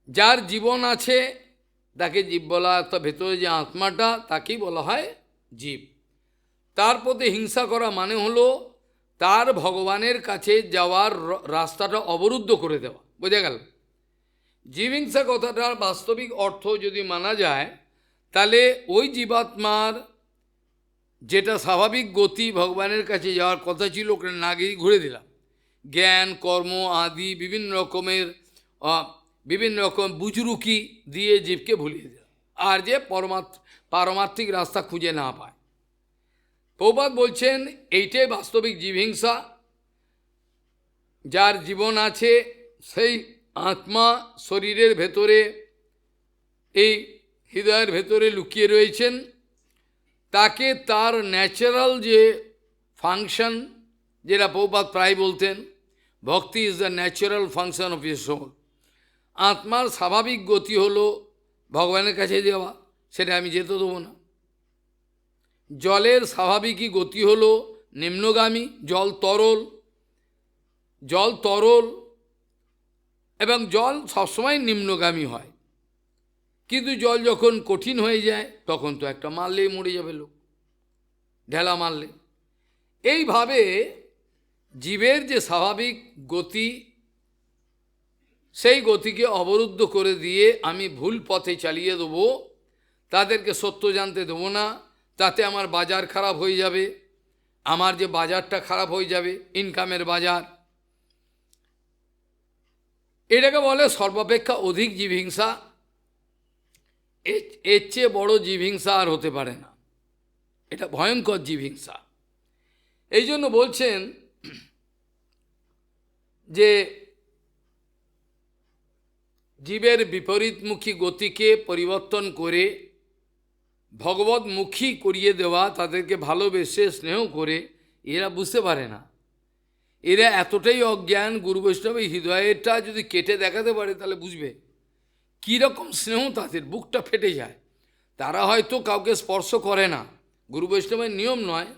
যার জীবন আছে তাকে জীব বলা, তার ভেতরে যে আত্মাটা, তাকেই বলা হয় জীব। তার প্রতি হিংসা করা মানে হলো তার ভগবানের কাছে যাওয়ার রাস্তাটা অবরুদ্ধ করে দেওয়া। বোঝা গেল? জীবহিংসা কথাটার বাস্তবিক অর্থ যদি মানা যায়, তাহলে ওই জীবাত্মার যেটা স্বাভাবিক গতি ভগবানের কাছে যাওয়ার কথা ছিল, ওখানে না গিয়ে ঘুরে দিলাম। জ্ঞান, কর্ম আদি বিভিন্ন রকম বুজরুকি দিয়ে জীবকে ভুলিয়ে দিলাম, আর যে পারমার্থিক রাস্তা খুঁজে না পায়। প্রভুপাদ বলছেন এইটাই বাস্তবিক জীবহিংসা। যার জীবন আছে সেই আত্মা শরীরের ভেতরে, এই হৃদয়ের ভেতরে লুকিয়ে রয়েছেন। তাকে তার ন্যাচারাল যে ফাংশন, যেটা প্রভুপাদ প্রায় বলতেন, bhakti is the natural function of your soul. আত্মার স্বাভাবিক গতি হলো ভগবানের কাছে যাওয়া, সেটা আমি যেতে দেবো না। জলের স্বাভাবিকই গতি হলো নিম্নগামী, জল তরল এবং জল সবসময় নিম্নগামী হয়। কিন্তু জল যখন কঠিন হয়ে যায় তখন তো একটা মারলেই মরে যাবে লোক, ঢেলা মারলে। এইভাবে জীবের যে স্বাভাবিক গতি, সেই গতিকে অবরুদ্ধ করে দিয়ে আমি ভুল পথে চালিয়ে দেবো, তাদেরকে সত্য জানতে দেবো না। তাতে আমার বাজার খারাপ হয়ে যাবে, আমার যে বাজারটা খারাপ হয়ে যাবে, ইনকামের বাজার। এটাকে বলে সর্বাপেক্ষা অধিক জীবহিংসা। এর চেয়ে বড় জীবহিংসা আর হতে পারে না। এটা ভয়ঙ্কর জীবহিংসা। এই জন্য বলছেন যে জীবের বিপরীতমুখী গতিকে পরিবর্তন করে ভগবতমুখী করিয়ে দেওয়া, তাদেরকে ভালোবেসে স্নেহ করে, এরা বুঝতে পারে না। এরা এতটাই অজ্ঞান, গুরু বৈষ্ণবের হৃদয়টা যদি কেটে দেখাতে পারে তাহলে বুঝবে কীরকম স্নেহ তাদের, বুকটা ফেটে যায়। তারা হয়তো কাউকে স্পর্শ করে না, গুরু বৈষ্ণবের নিয়ম নয়।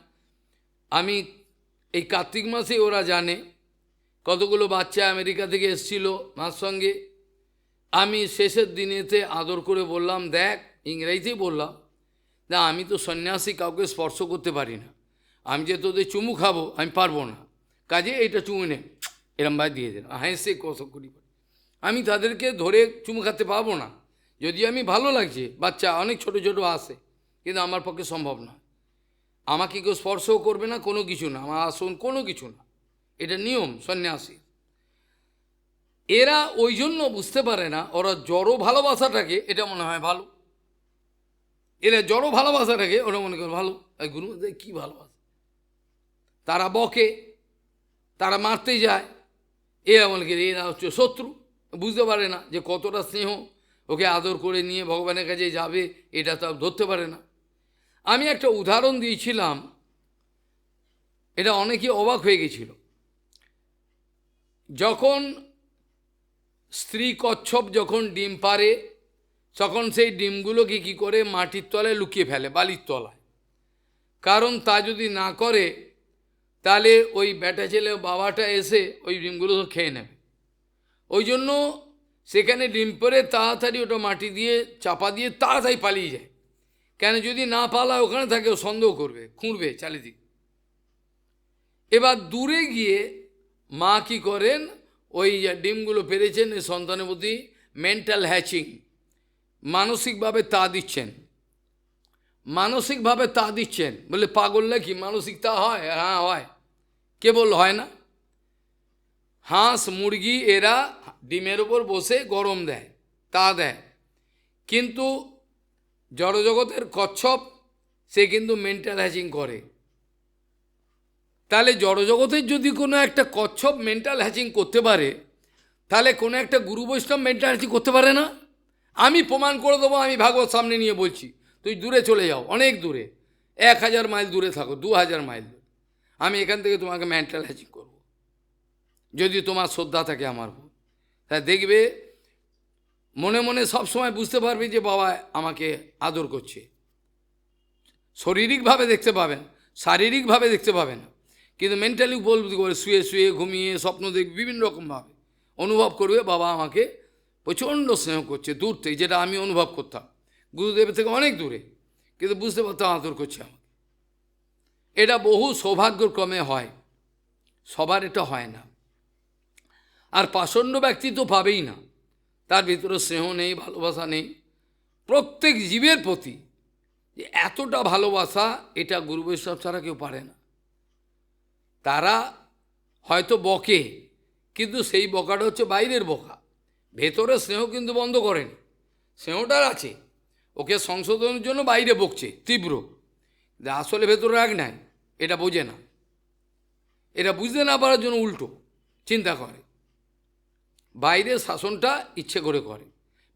আমি এই কার্তিক মাসে ওরা জানে, কতগুলো বাচ্চা আমেরিকা থেকে এসেছিল মার সঙ্গে। আমি শেষের দিনেতে আদর করে বললাম, দেখ, ইংরেজিতেই বললাম, না আমি তো সন্ন্যাসী, কাউকে স্পর্শ করতে পারি না। আমি যে তোদের চুমু খাবো আমি পারবো না, কাজে এইটা চুমু নে, এরম ভাই দিয়ে দেন। হেসে কত করি, আমি তাদেরকে ধরে চুমু খাতে পারবো না। যদি আমি ভালো লাগছে, বাচ্চা অনেক ছোট ছোট আসে, কিন্তু আমার পক্ষে সম্ভব না। আমাকে কেউ স্পর্শও করবে না, কোনো কিছু না, আমার আসন কোনো কিছু না, এটা নিয়ম সন্ন্যাসী। এরা ওই জন্য বুঝতে পারে না, ওরা জড়ো ভালোবাসাটাকে এটা মনে হয় ভালো। এরা জড়ো ভালোবাসাটাকে ওরা মনে করে ভালো, গুরুদেব কী ভালোবাসা। তারা বকে, তারা মারতে যায়, এরা মনে করে এরা হচ্ছে শত্রু। বুঝতে পারে না যে কতটা স্নেহ, ওকে আদর করে নিয়ে ভগবানের কাছে যাবে, এটা তো ধরতে পারে না। আমি একটা উদাহরণ দিয়েছিলাম, এটা অনেকে অবাক হয়ে গেছিল। যখন স্ত্রী কচ্ছপ যখন ডিম পারে, তখন সেই ডিমগুলোকে কী করে মাটির তলায় লুকিয়ে ফেলে, বালির তলায়। কারণ তা যদি না করে তাহলে ওই বেটা ছেলে বাবাটা এসে ওই ডিমগুলো খেয়ে নেবে। ওই জন্য সেখানে ডিম পরে তাড়াতাড়ি ওটা মাটি দিয়ে চাপা দিয়ে তাড়াতাড়ি পালিয়ে যায়। কেন, যদি না পালায় ওখানে থাকে ও সন্দেহ করবে, খুঁড়বে চারিদিকে। এবার দূরে গিয়ে মা কি করেন, ওই ডিমগুলো পেরেছেন, এই সন্তানের প্রতি মেন্টাল হ্যাচিং, মানসিকভাবে তা দিচ্ছেন, মানসিকভাবে তা দিচ্ছেন। বলে পাগল নাকি, মানসিক তা হয়? হ্যাঁ হয়, কেবল হয় না। হাঁস মুরগি এরা ডিমের ওপর বসে গরম দেয়, তা দেয়, কিন্তু জড়জগতের কচ্ছপ সে কিন্তু মেন্টাল হ্যাচিং করে। তাহলে জড়জগতের যদি কোনো একটা কচ্ছপ মেন্টাল হ্যাচিং করতে পারে, তাহলে কোনো একটা গুরু বৈষ্ণব মেন্টাল হ্যাচিং করতে পারে না? আমি প্রমাণ করে দেবো, আমি ভাগবত সামনে নিয়ে বলছি, তুই দূরে চলে যাও, অনেক দূরে, 1000 মাইল দূরে থাকো, 2000 মাইল, আমি এখান থেকে তোমাকে মেন্টাল হ্যাচিং করব, যদি তোমার শ্রদ্ধা থাকে আমার উপর। তাই দেখবে মনে মনে সবসময় বুঝতে পারবে যে বাবা আমাকে আদর করছে। শারীরিকভাবে দেখতে পাবেন, শারীরিকভাবে দেখতে পাবেন, কিন্তু মেন্টালি উপলব্ধি করে, শুয়ে শুয়ে ঘুমিয়ে স্বপ্ন দেখবে, বিভিন্ন রকমভাবে অনুভব করবে বাবা আমাকে প্রচণ্ড স্নেহ করছে দূর থেকে, যেটা আমি অনুভব করতাম গুরুদেবের থেকে অনেক দূরে, কিন্তু বুঝতে পারতাম আদর করছে আমাকে। এটা বহু সৌভাগ্যক্রমে হয়, সবার এটা হয় না। আর পাষণ্ড ব্যক্তি তো পাবেই না, তার ভিতরে স্নেহ নেই, ভালোবাসা নেই প্রত্যেক জীবের প্রতি, যে এতটা ভালোবাসা, এটা গুরু বৈষ্ণব ছাড়া কেউ পারে না। তারা হয়তো বকে, কিন্তু সেই বকাটা হচ্ছে বাইরের বকা, ভেতরে স্নেহ কিন্তু বন্ধ করেনি, স্নেহটার আছে, ওকে সংশোধনের জন্য বাইরে বকছে তীব্র, আসলে ভেতরে রাগ নাই, এটা বোঝে না। এটা বুঝতে না পারার জন্য উল্টো চিন্তা করে, বাইরের শাসনটা ইচ্ছে করে করে,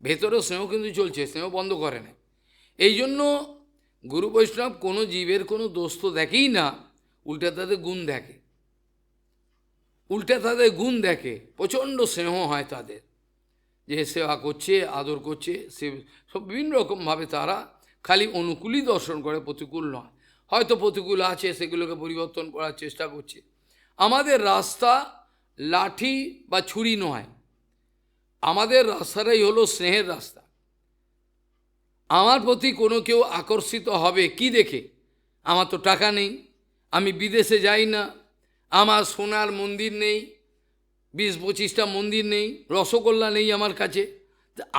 ভেতরে স্নেহ কিন্তু চলছে, স্নেহ বন্ধ করে না। এই জন্য গুরু বৈষ্ণব কোনো জীবের কোনো দোষ তো দেখেই না, উল্টে তাদের গুণ দেখে, উল্টে তাদের গুণ দেখে, প্রচণ্ড স্নেহ হয় তাদের, যে সেবা করছে, আদর করছে, সে সব বিভিন্ন রকমভাবে তারা খালি অনুকূলই দর্শন করে, প্রতিকূল নয়। হয়তো প্রতিকূল আছে, সেগুলোকে পরিবর্তন করার চেষ্টা করছে। আমাদের রাস্তা লাঠি বা ছুরি নয়, আমাদের রাস্তাটাই হলো স্নেহের রাস্তা। আমার প্রতি কোনো কেউ আকর্ষিত হবে কি দেখে? আমার তো টাকা নেই, আমি বিদেশে যাই না, আমার সোনার মন্দির নেই, 20-25টা মন্দির নেই, রসগোল্লা নেই আমার কাছে।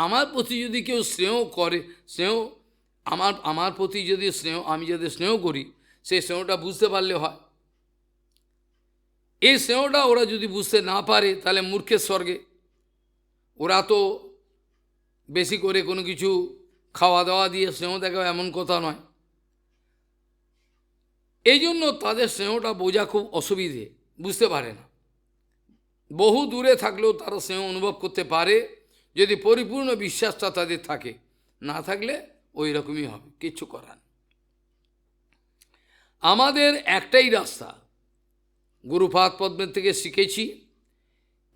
আমার প্রতি যদি কেউ স্নেহ করে, স্নেহ আমার প্রতি যদি স্নেহ, আমি যদি স্নেহ করি, সেই স্নেহটা বুঝতে পারলে হয়। এই স্নেহটা ওরা যদি বুঝতে না পারে, তাহলে মূর্খের স্বর্গে। ওরা তো বেশি করে কোনো কিছু খাওয়া দাওয়া দিয়ে স্নেহ দেখাবে এমন কথা নয়। এই জন্য তাদের স্নেহটা বোঝা খুব অসুবিধে, বুঝতে পারে না। বহু দূরে থাকলেও তারা স্নেহ অনুভব করতে পারে, যদি পরিপূর্ণ বিশ্বাসটা তাদের থাকে। না থাকলে ওই রকমই হবে, কিচ্ছু করার। আমাদের একটাই রাস্তা, গুরুপাদ পদ্মের থেকে শিখেছি,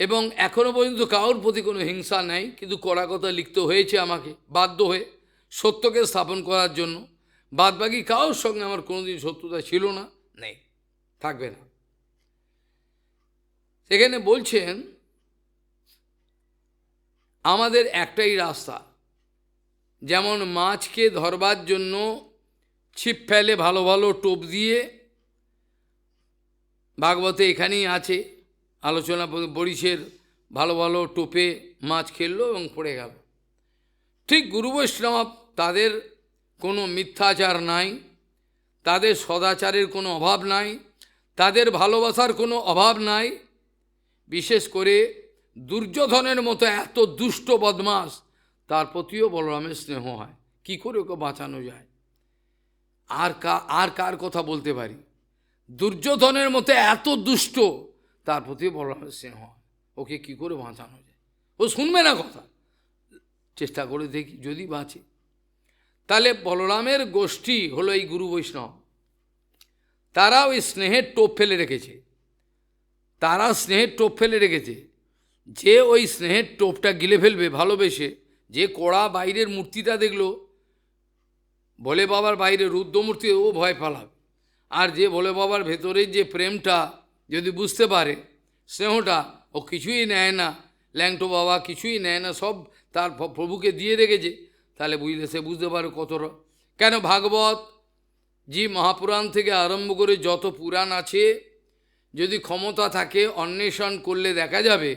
এবং এখনও পর্যন্ত কারোর প্রতি কোনো হিংসা নেই, কিন্তু কড়া কথা লিখতে হয়েছে আমাকে বাধ্য হয়ে, সত্যকে স্থাপন করার জন্য। বাদবাকি কারোর সঙ্গে আমার কোনোদিন শত্রুতা ছিল না, নেই, থাকবে না। সেখানে বলছেন আমাদের একটাই রাস্তা, যেমন মাছকে ধরবার জন্য ছিপ ফেলে ভালো ভালো টোপ দিয়ে, ভাগবতে এখানেই আছে আলোচনা, বরিশের ভালো ভালো টোপে মাছ খেললো এবং পড়ে গেল। ঠিক গুরু বৈষ্ণব, তাদের কোনো মিথ্যাচার নাই, তাদের সদাচারের কোনো অভাব নাই, তাদের ভালোবাসার কোনো অভাব নাই। বিশেষ করে দুর্যোধনের মতো এত দুষ্ট বদমাস, তার প্রতিও বলরামের স্নেহ হয়। কি করে ওকে বাঁচানো যায়? আর কার কথা বলতে পারি? দুর্যোধনের মতো এত দুষ্ট, তার প্রতি বলরামের স্নেহ হয়। ওকে কি করে বাঁচানো যায়? ও শুনবে না কথা। চেষ্টা করে দেখি যদি বাঁচে। তাহলে বলরামের গোষ্ঠী হলো এই গুরু বৈষ্ণব। তারা ওই স্নেহের টোপ ফেলে রেখেছে, তারা স্নেহের টোপ ফেলে রেখেছে। যে ওই স্নেহের টোপটা গিলে ফেলবে ভালোবেসে, যে কড়া বাইরের মূর্তিটা দেখলো, ভোলে বাবার বাইরে রুদ্রমূর্তি, ও ভয় পালাবে। আর যে ভোলে বাবার ভেতরের যে প্রেমটা যদি বুঝতে পারে, স্নেহটা, ও কিছুই নেয় না, ল্যাংটো বাবা কিছুই নেয় না, সব তার প্রভুকে দিয়ে রেখেছে, তাহলে বুঝলে সে বুঝতে পারে কতটা। কেন ভাগবত জি মহাপুরাণ থেকে আরম্ভ করে যত পুরাণ আছে, যদি ক্ষমতা থাকে অন্বেষণ করলে দেখা যাবে,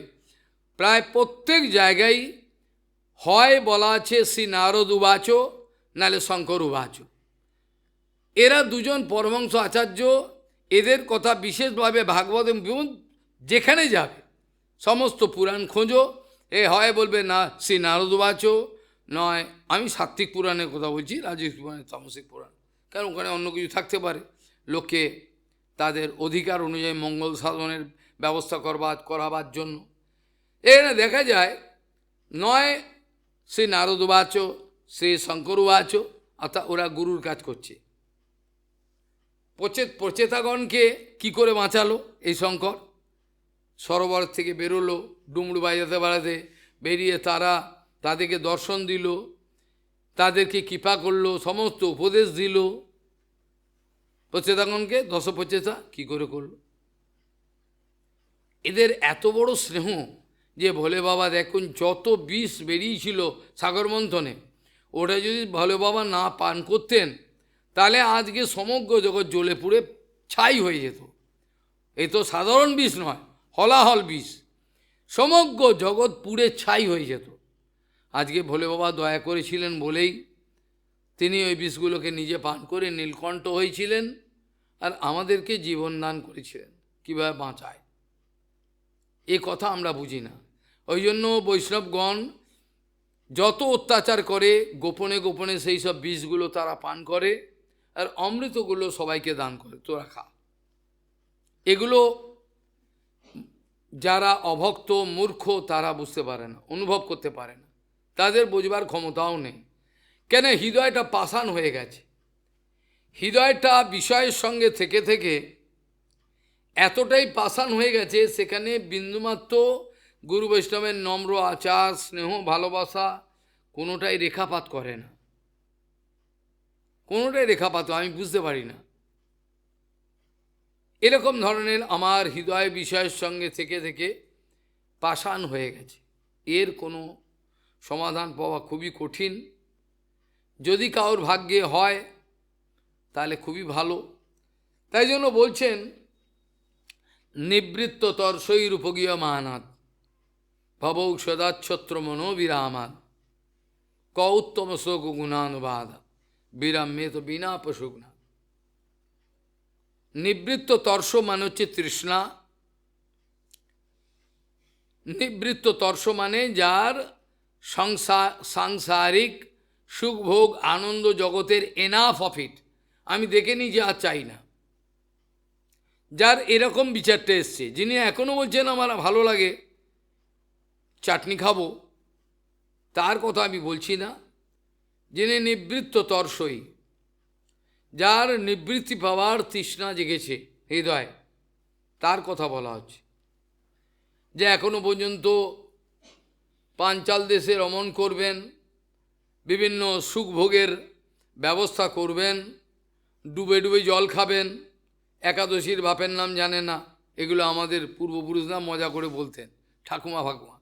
প্রায় প্রত্যেক জায়গায় হয় বলা আছে শ্রী নারদ উবাচ, নাহলে শঙ্কর উবাচ। এরা দুজন পরমহংস আচার্য, এদের কথা বিশেষভাবে ভাগবত যেখানে যাবে সমস্ত পুরাণ খোঁজো, এ হয় বলবে না শ্রী নারদ উবাচ, নয় আমি সাত্বিক পুরাণের কথা বলছি, রাজস্ব পুরাণের তামসিক পুরাণ, কারণ ওখানে অন্য কিছু থাকতে পারে, লোকে তাদের অধিকার অনুযায়ী মঙ্গল সাধনের ব্যবস্থা করাবার জন্য। এখানে দেখা যায় নয় শ্রী নারদ উবাচ, শ্রী শঙ্কর উবাচ, অর্থাৎ ওরা গুরুর কাজ করছে। প্রচেতাগণকে কি করে বাঁচালো এই শঙ্কর? সরোবর থেকে বেরোলো, ডুমরু বাজাতে বাজাতে বেরিয়ে তাদেরকে দর্শন দিল, তাদেরকে কৃপা করলো, সমস্ত উপদেশ দিল। প্রচেতাগণকে দশপ্রচেতা কি করে করলো? এদের এত বড় স্নেহ যে ভোলে বাবা দেখুন যত বিষ বেরিয়েছিল সাগর মন্থনে, ওটা যদি ভোলে বাবা না পান করতেন, তাহলে আজকে সমগ্র জগৎ জ্বলে পুড়ে ছাই হয়ে যেত। এই তো সাধারণ বিষ নয়, হলাহল বিষ, সমগ্র জগৎ পুড়ে ছাই হয়ে যেত। আজকে ভোলে বাবা দয়া করেছিলেন বলেই তিনি ওই বিষগুলোকে নিজে পান করে নীলকণ্ঠ হয়েছিলেন, আর আমাদেরকে জীবন দান করেছিলেন কীভাবে বাঁচায়। এ কথা আমরা বুঝি না। ওই জন্য বৈষ্ণবগণ যত অত্যাচার করে গোপনে গোপনে সেই সব বিষগুলো তারা পান করে, আর অমৃতগুলো সবাইকে দান করে, তোরা খা। এগুলো যারা অভক্ত মূর্খ তারা বুঝতে পারে না, অনুভব করতে পারে না, তাদের বুঝবার ক্ষমতাও নেই। কেন? হৃদয়টা পাষাণ হয়ে গেছে। হৃদয়টা বিষয়ের সঙ্গে থেকে থেকে এতটাই পাষাণ হয়ে গেছে, সেখানে বিন্দুমাত্র গুরু বৈষ্ণবের নম্র আচার, স্নেহ, ভালোবাসা কোনোটাই রেখাপাত করে না। কোনোটাই রেখাপাত আমি বুঝতে পারি না। এরকম ধরনের আমার হৃদয় বিষয়ের সঙ্গে থেকে থেকে পাষাণ হয়ে গেছে। এর কোনো সমাধান পাওয়া খুবই কঠিন। যদি কারোর ভাগ্যে হয় তাহলে খুবই ভালো। তাই জন্য বলছেন নিবৃত্ত তর্ষৈরূপগীয় মানাত ভবৌ সদাচ্ছত্র মনোবিরামাত ক উত্তম শোক গুণানুবাদ বিরাম্যে তো বিনা পশুগুণা। নিবৃত্ত তর্ষ মানে হচ্ছে তৃষ্ণা। নিবৃত্ত তর্ষ মানে যার সাংসারিক সুখভোগ আনন্দ জগতের এনাফ অফ ইট, আমি দেখে নিই যে আর চাই না। যার এরকম বিচারটা এসছে, যিনি এখনও বলছেন আমার ভালো লাগে চাটনি খাবো, তার কথা আমি বলছি না। যিনি নিবৃত্ত তর্ষই, যার নিবৃত্তি পাওয়ার তৃষ্ণা জেগেছে হৃদয়, তার কথা বলা হচ্ছে। যে এখনো পর্যন্ত পাঞ্চাল দেশে রমণ করবেন, বিভিন্ন সুখভোগের ব্যবস্থা করবেন, ডুবে ডুবে জল খাবেন, একাদশীর বাপের নাম জানে না, এগুলো আমাদের পূর্বপুরুষরা মজা করে বলতেন, ঠাকুমা ফাকুমা,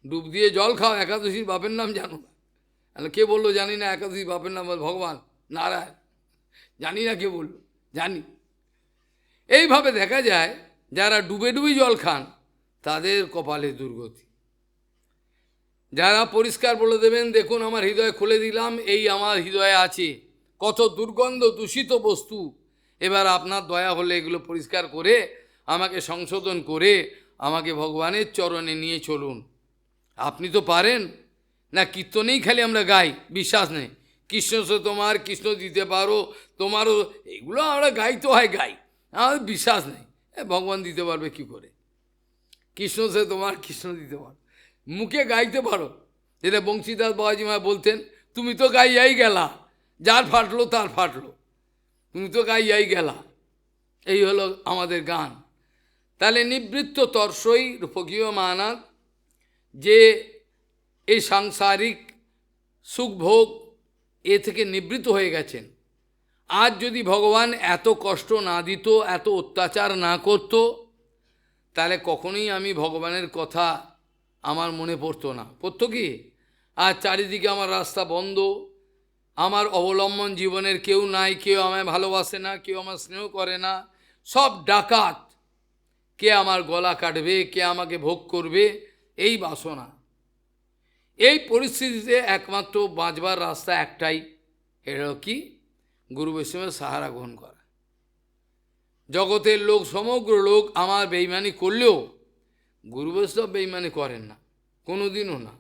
ডুব দিয়ে জল খাও, একাদশীর বাপের নাম জানো না। কে বললো জানি না, একাদশীর বাপের নাম ভগবান নারায়ণ, জানি না কে বলল, জানি। এইভাবে দেখা যায় যারা ডুবে ডুবে জল খান তাদের কপালে দুর্গতি। যারা পরিষ্কার বলে দেবেন দেখুন আমার হৃদয় খুলে দিলাম, এই আমার হৃদয়ে আছে কত দুর্গন্ধ দূষিত বস্তু, এবার আপনার দয়া হলে এগুলো পরিষ্কার করে আমাকে সংশোধন করে আমাকে ভগবানের চরণে নিয়ে চলুন। আপনি তো পারেন না, কীর্তনেই খালি আমরা গাই, বিশ্বাস নেই। কৃষ্ণ সে তোমার, কৃষ্ণ দিতে পারো তোমারও, এগুলো আমরা গাইতে হয় গাই, আমাদের বিশ্বাস নেই ভগবান দিতে পারবে কি করে। কৃষ্ণ সে তোমার, কৃষ্ণ দিতে পারো, মুখে গাইতে পারো, যেটা বংশীদাস বাবাজিমা বলতেন, তুমি তো গাইয়াই গেলা, যার ফাটলো তার ফাটলো, তুমি তো গাইয়াই গেলা, এই হলো আমাদের গান। তাহলে নিবৃত্ত তর্ষই রূপকীয় মানাত, যে এই সাংসারিক সুখভোগ এ থেকে নিবৃত্ত হয়ে গেছেন। আজ যদি ভগবান এত কষ্ট না দিত, এত অত্যাচার না করত, তাহলে কখনোই আমি ভগবানের কথা আমার মনে পড়তো না। পড়তো কি? আর চারিদিকে আমার রাস্তা বন্ধ, আমার অবলম্বন জীবনের কেউ নাই, কেউ আমায় ভালোবাসে না, কেউ আমার স্নেহ করে না, সব ডাকাত, কে আমার গলা কাটবে, কে আমাকে ভোগ করবে, এই বাসনা। এই পরিস্থিতিতে একমাত্র বাঁচবার রাস্তা একটাই, এটা কি? গুরু বৈষ্ণবের সাহারা গ্রহণ করা। জগতের লোক, সমগ্র লোক আমার বেইমানি করলেও গুরু বৈষ্ণব বেইমানি করেন না, কোনোদিনও না।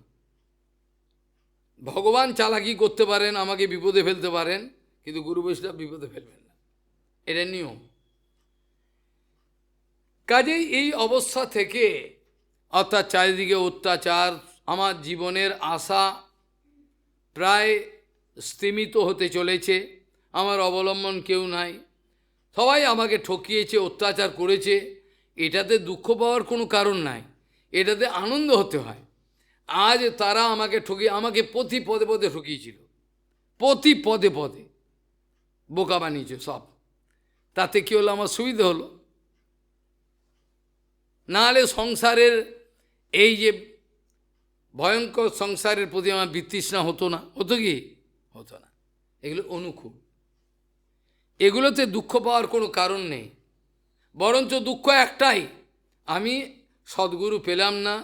ভগবান চালাকি করতে পারেন, আমাকে বিপদে ফেলতে পারেন, কিন্তু গুরু বৈষ্ণব বিপদে ফেলবেন না, এটা নিয়ম। কাজেই এই অবস্থা থেকে, অর্থাৎ চারিদিকে অত্যাচার, আমার জীবনের আশা প্রায় স্তিমিত হতে চলেছে, আমার অবলম্বন কেউ নাই, সবাই আমাকে ঠকিয়েছে, অত্যাচার করেছে, এটাতে দুঃখ পাওয়ার কোনো কারণ নাই, এটাতে আনন্দ হতে হয়। আজ তারা আমাকে ঠকিয়ে, আমাকে প্রতি পদে পদে ঠকিয়েছিল, প্রতি পদে পদে বোকা বানিয়েছে সব। তাতে কী হলো? আমার সুবিধা হলো। নাহলে সংসারের এই যে ভয়ঙ্কর সংসারের প্রতি আমার বিতৃষ্ণা হতো না, হতো কি? হতো না। এগুলো অনুকূল, এগুলোতে দুঃখ পাওয়ার কোনো কারণ নেই। বরঞ্চ দুঃখ একটাই, আমি সদ্গুরু পেলাম না,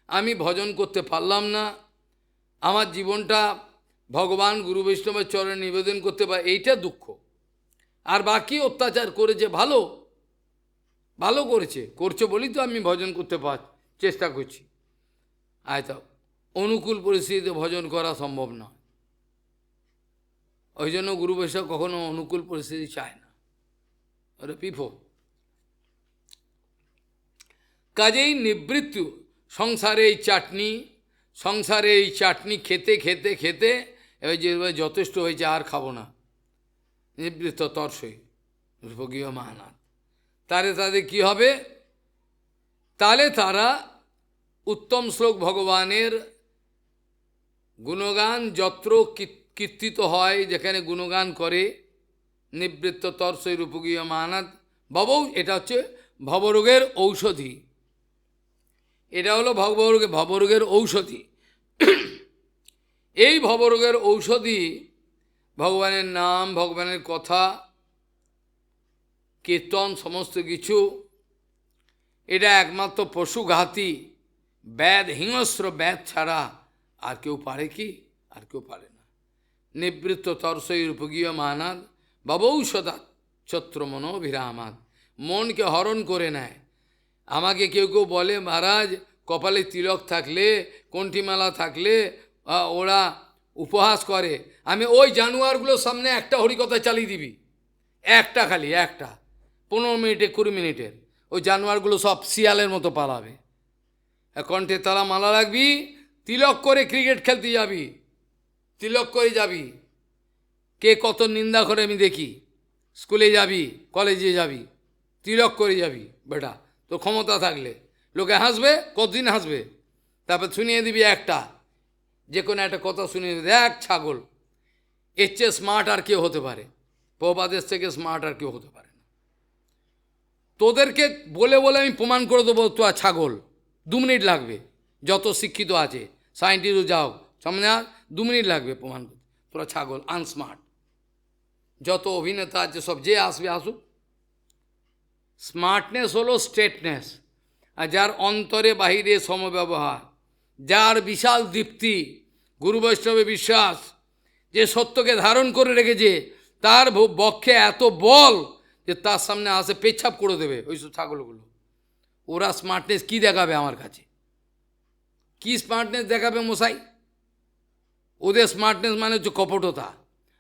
আমি ভজন করতে পারলাম না, আমার জীবনটা ভগবান গুরু বৈষ্ণবের চরণে নিবেদন করতে পারে, এইটা দুঃখ। আর বাকি অত্যাচার করেছে, ভালো ভালো করেছে, করছে বলেই তো আমি ভজন করতে চেষ্টা করছি। তো অনুকূল পরিস্থিতিতে ভজন করা সম্ভব নয়, ওই জন্য গুরু বৈষ্ণব কখনো অনুকূল পরিস্থিতি চায় না, ওটা পিফো। কাজেই নিবৃত্তি, সংসারে এই চাটনি খেতে খেতে খেতে এবার যে যথেষ্ট হয়েছে, আর খাবো না, নিবৃত্ত তর্ষই রূপকীয় মানাত। তাহলে তাদের কি হবে? তাহলে তারা উত্তম শ্লোক ভগবানের গুণগান যত্র কীর্তিত হয়, যেখানে গুণগান করে, নিবৃত্ত তর্ষই রূপগীয় মানাদ ভবৌ, এটা হচ্ছে ভবরোগের ঔষধি। এটা হলো ভবরোগের ঔষধি। এই ভবরোগের ঔষধি ভগবানের নাম, ভগবানের কথা, কীর্তন, সমস্ত কিছু। এটা একমাত্র পশুঘাতী ব্যাধ, হিংস্র ব্যাধ ছাড়া আর কেউ পারে কি? আর কেউ পারে না। নিবৃত্ত তর্ষই রূপগীয় মানাদ ভবৌষধা ছত্র মনোভিরামাদ, মনকে হরণ করে নেয়। আমাকে কেউ কেউ বলে, মহারাজ কপালে তিলক থাকলে, কণ্ঠিমালা থাকলে ওরা উপহাস করে। আমি ওই জানোয়ারগুলোর সামনে একটা হরিকথা চালিয়ে দিবি, একটা, খালি একটা, 15 মিনিটে 20 মিনিটের, ওই জানোয়ারগুলো সব শিয়ালের মতো পালাবে। কণ্ঠে তারা মালা রাখবি, তিলক করে ক্রিকেট খেলতে যাবি, তিলক করে যাবি, কে কত নিন্দা করে আমি দেখি। স্কুলে যাবি, কলেজে যাবি, তিলক করে যাবি, বেটা তো ক্ষমতা থাকলে। লোকে হাসবে, কতদিন হাসবে, তারপর শুনিয়ে দিবি একটা, যে কোনো একটা কথা শুনিয়ে দিবি, দেখ ছাগল, এর চেয়ে স্মার্ট আর কেউ হতে পারে, প্রবাদের থেকে স্মার্ট আর কেউ হতে পারে না। তোদেরকে বলে বলে আমি প্রমাণ করে দেবো তো ছাগল, 2 মিনিট লাগবে। যত শিক্ষিত আছে, সায়েন্টিস্টও যাও সামনে, 2 মিনিট লাগবে প্রমাণ করতে, তোরা ছাগল, আনস্মার্ট। যত অভিনেতা আছে সব, যে আসবে আসুক। স্মার্টনেস হলো স্ট্রেটনেস, আর যার অন্তরে বাহিরে সমব্যবহার, যার বিশাল দীপ্তি, গুরু বৈষ্ণবে বিশ্বাস, যে সত্যকে ধারণ করে রেখেছে, তার বক্ষে এত বল যে তার সামনে আসে পেচ্ছাপ করে দেবে ওইসব ছাগলগুলো। ওরা স্মার্টনেস কি দেখাবে আমার কাছে? কি স্মার্টনেস দেখাবে মশাই? ওদের স্মার্টনেস মানে হচ্ছে কপটতা।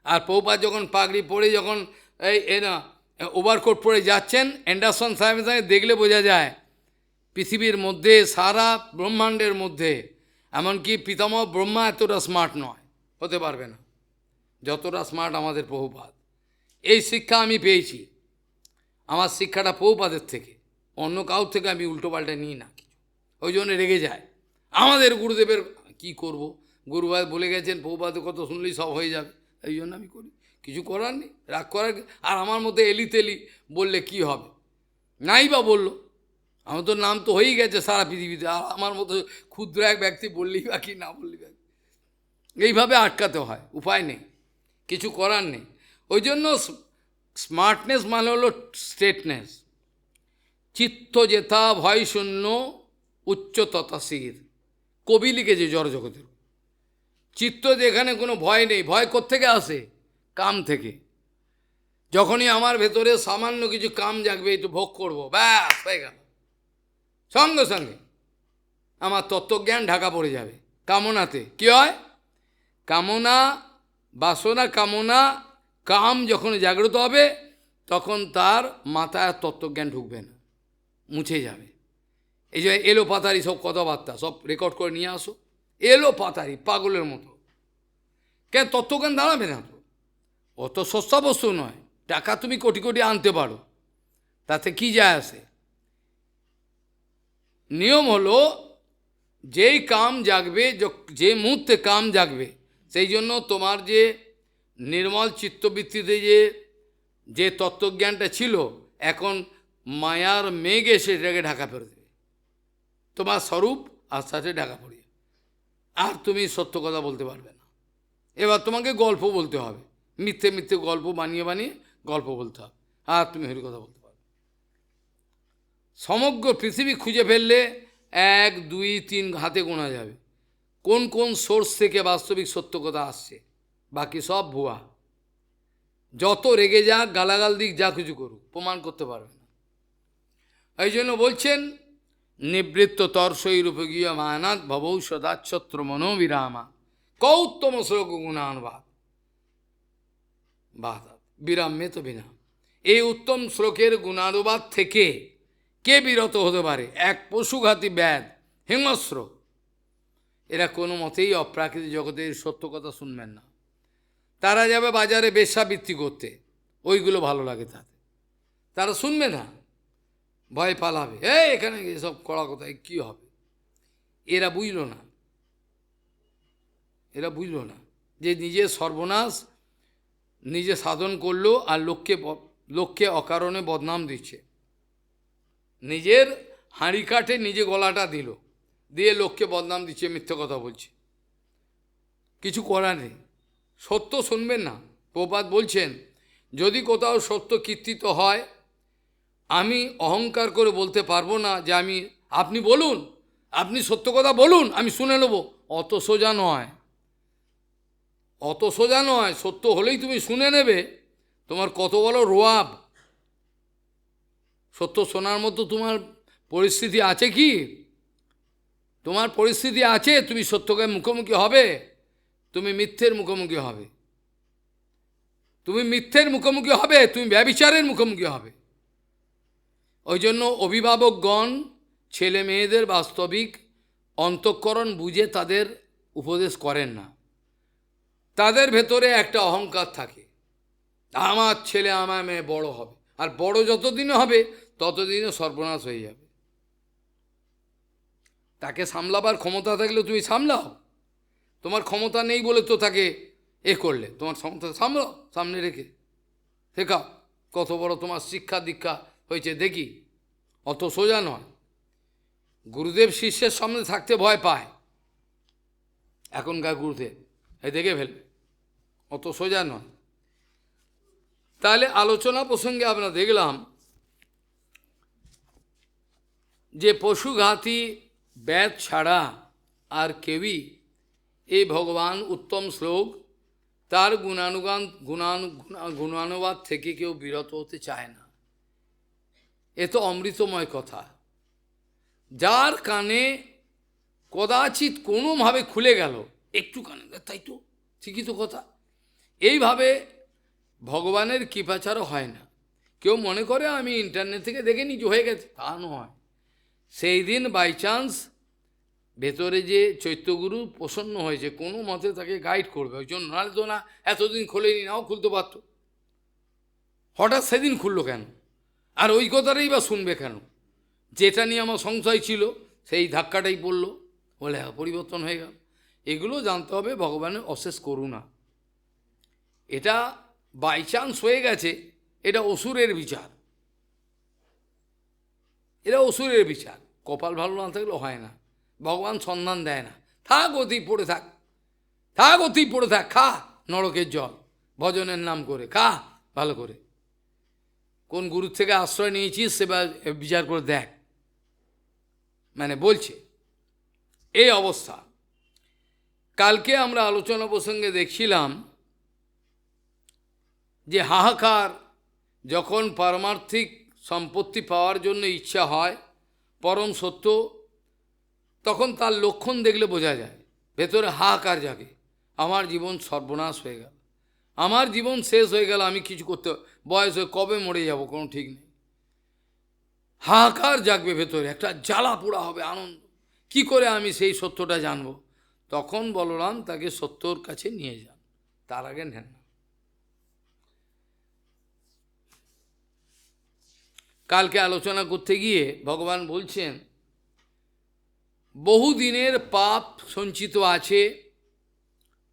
আর প্রভুপাদ যখন পাগড়ি পরে যখন এই না ওভারকোট পরে যাচ্ছেন, অ্যান্ডারসন সাহেবের সঙ্গে দেখলে বোঝা যায় পৃথিবীর মধ্যে, সারা ব্রহ্মাণ্ডের মধ্যে, এমনকি পিতামহ ব্রহ্মা এতটা স্মার্ট নয়, হতে পারবে না যতটা স্মার্ট আমাদের প্রভুপাদ। এই শিক্ষা আমি পেয়েছি, আমার শিক্ষাটা প্রভুপাদের থেকে, অন্য কাউর থেকে আমি উল্টোপাল্টা নিই না কিছু। ওই জন্য রেগে যায় আমাদের গুরুদেবের। কি করব, গুরুপাদ বলে গেছেন, প্রভুপাদের কথা শুনলেই সব হয়ে যাবে, এই জন্য আমি করি, কিছু করার নেই, রাগ করার। আর আমার মতো এলি তেলি বললে কি হবে? নাই বা বললো, আমার তো নাম তো হয়েই গেছে সারা পৃথিবীতে, আর আমার মতো ক্ষুদ্র এক ব্যক্তি বললেই বা কি, না বললেই বা, এইভাবে আটকাতে হয়, উপায় নেই, কিছু করার নেই। ওই জন্য স্মার্টনেস মানে হলো স্ট্রেটনেস। চিত্ত যেথা ভয় শূন্য উচ্চ তথাশীর, কবি লিখেছে জড়জগতের। চিত্ত যেখানে কোনো ভয় নেই, ভয় কোত্থেকে আসে? কাম থেকে। যখনই আমার ভেতরে সামান্য কিছু কাম জাগবে, একটু ভোগ করবো, ব্যাস হয়ে গেল, সঙ্গে সঙ্গে আমার তত্ত্বজ্ঞান ঢাকা পড়ে যাবে। কামনাতে কি হয়? কামনা, বাসনা, কামনা, কাম যখন জাগ্রত হবে, তখন তার মাথায় তত্ত্বজ্ঞান ঢুকবে না, মুছে যাবে। এই যে এলো পাতারি সব কথাবার্তা সব রেকর্ড করে নিয়ে আসো, এলো পাতারি পাগলের মতো। কেন? তত্ত্বজ্ঞান দাঁড়াবে না তো, অত সস্তা বস্তু নয়। টাকা তুমি কোটি কোটি আনতে পারো, তাতে কি যায় আসে? নিয়ম হলো, যেই কাম জাগবে, যে মুহূর্তে কাম জাগবে, সেই জন্য তোমার যে নির্মল চিত্তবৃত্তিতে যে তত্ত্বজ্ঞানটা ছিল, এখন মায়ার মেঘ এসে সেটাকে ঢাকা পড়ে দেবে, তোমার স্বরূপ আস্তে আস্তে ঢাকা পড়িয়ে, আর তুমি সত্য কথা বলতে পারবে না। এবার তোমাকে গল্প বলতে হবে, মিথ্যে মিথ্যে গল্প বানিয়ে বানিয়ে গল্প বলতে হবে, আর তুমি হরিকথা বলতে পারবে। সমগ্র পৃথিবী খুঁজে ফেললে 1, 2, 3 হাতে গোনা যাবে কোন কোন সোর্স থেকে বাস্তবিক সত্য কথা আসছে, বাকি সব ভুয়া। যত রেগে যাক, গালাগাল দিক, যা কিছু করুক, প্রমাণ করতে পারবে না। এই জন্য বলছেন, নিবৃত্ত তর্ষই রূপগীয় মায়ানাথ ভবৌ সদাচ্ছত্র মনোবিরামা কৌত্তম শ্লোক গুণানুবাদ বাধাত বিরামে তো বিনা। এই উত্তম শ্লোকের গুণানুবাদ থেকে কে বিরত হতে পারে? এক পশুঘাতী ব্যাধ, হিংস্র, এরা কোনো মতেই অপ্রাকৃতিক জগতের সত্য কথা শুনবেন না। তারা যাবে বাজারে বেশ্যাবৃত্তি করতে, ওইগুলো ভালো লাগে তাতে, তারা শুনবে না, ভয় পালাবে, এখানে এসব কড়া কথায় কী হবে। এরা বুঝল না, এরা বুঝল না। যে নিজের সর্বনাশ নিজে সাধন করলো আর লোককে অকারণে বদনাম দিচ্ছে। নিজের হাঁড়ি কাঠে নিজে গলাটা দিল, দিয়ে লোককে বদনাম দিচ্ছে, মিথ্যে কথা বলছে। কিছু করার নেই, সত্য শুনবেন না। প্রপাত বলছেন যদি কোথাও সত্য কীর্তিত হয়, আমি অহংকার করে বলতে পারবো না যে আপনি বলুন, আপনি সত্য কথা বলুন, আমি শুনে নেব। অত সোজা নয়, অত সোজা নয়। সত্য হলেই তুমি শুনে নেবে, তোমার কত বড় রোয়াব। সত্য শোনার মতো তোমার পরিস্থিতি আছে কি? তোমার পরিস্থিতি আছে তুমি সত্যকে মুখোমুখি হবে? তুমি মিথ্যের মুখোমুখি হবে, তুমি মিথ্যের মুখোমুখি হবে, তুমি ব্যভিচারের মুখোমুখি হবে। ওই জন্য অভিভাবকগণ ছেলে মেয়েদের বাস্তবিক অন্তঃকরণ বুঝে তাদের উপদেশ করেন না। তাদের ভেতরে একটা অহংকার থাকে, আমার ছেলে আমার মেয়ে বড় হবে, আর বড় যতদিন হবে ততদিনে সর্বনাশ হয়ে যাবে। তাকে সামলাবার ক্ষমতা থাকলে তুমি সামলাও, তোমার ক্ষমতা নেই বলে তো তাকে করলে, তোমার ক্ষমতা সামলাও, সামনে রেখে শেখাও। কত বড় তোমার শিক্ষা দীক্ষা হয়েছে দেখি, অত সোজা নয়। গুরুদেব শিষ্যের সামনে থাকতে ভয় পায় এখনকার গুরুদেব, দেখে ফেলবে, অত সোজা নয়। তাহলে আলোচনা প্রসঙ্গে আমরা দেখলাম যে পশুঘাতী ব্যাধ ছাড়া আর কেউই এই ভগবান উত্তম শ্লোক তার গুণানুবাদ থেকে কেউ বিরত হতে চায় না। এ তো অমৃতময় কথা, যার কানে কদাচিৎ কোনোভাবে খুলে গেল, একটু কানে, তাই তো ঠিকই তো কথা। এইভাবে ভগবানের কৃপা ছাড়া হয় না। কেউ মনে করে আমি ইন্টারনেট থেকে দেখে নিজ হয়ে গেছে, তা নয়। সেই দিন বাই চান্স ভেতরে যে চৈত্যগুরু প্রসন্ন হয়েছে, কোনো মতে তাকে গাইড করবে, ওই জন্য, নাহলে তো না এতদিন খোলেনি, নাও খুলতে পারত। হঠাৎ সেদিন খুললো কেন? আর ওই কথাটাই বা শুনবে কেন? যেটা নিয়ে আমার সংশয় ছিল সেই ধাক্কাটাই পড়লো, বলে পরিবর্তন হয়ে গেল। এগুলো জানতে হবে ভগবানের অশেষ করুণা। এটা বাই চান্স হয়ে গেছে, এটা অসুরের বিচার, এটা অসুরের বিচার। কপাল ভালো না থাকলে হয় না, ভগবান সন্ধান দেয় না। থাক অতি পড়ে থাক, থাক অতি পড়ে থাক, খা নরকের জল, ভজনের নাম করে খা ভালো করে। কোন গুরুর থেকে আশ্রয় নিয়েছিস সেবার বিচার করে দেখ, মানে বলছে এই অবস্থা। কালকে আমরা আলোচনা প্রসঙ্গে দেখছিলাম যে হাহাকার যখন পারমার্থিক সম্পত্তি পাওয়ার জন্য ইচ্ছা হয় পরম সত্য, তখন তার লক্ষণ দেখলে বোঝা যায়, ভেতরে হাহাকার জাগে, আমার জীবন সর্বনাশ হয়ে গেল, আমার জীবন শেষ হয়ে গেল, আমি কিছু করতে, বয়স হয়ে কবে মরে যাব কোনো ঠিক নেই। হাহাকার জাগবে ভেতরে, একটা জ্বালা পোড়া হবে, আনন্দ, কি করে আমি সেই সত্যটা জানব। তখন বলরাম তাকে সত্যর কাছে নিয়ে যান, তার আগে নেন না। কালকে আলোচনা করতে গিয়ে ভগবান বলছেন বহুদিনের পাপ সঞ্চিত আছে,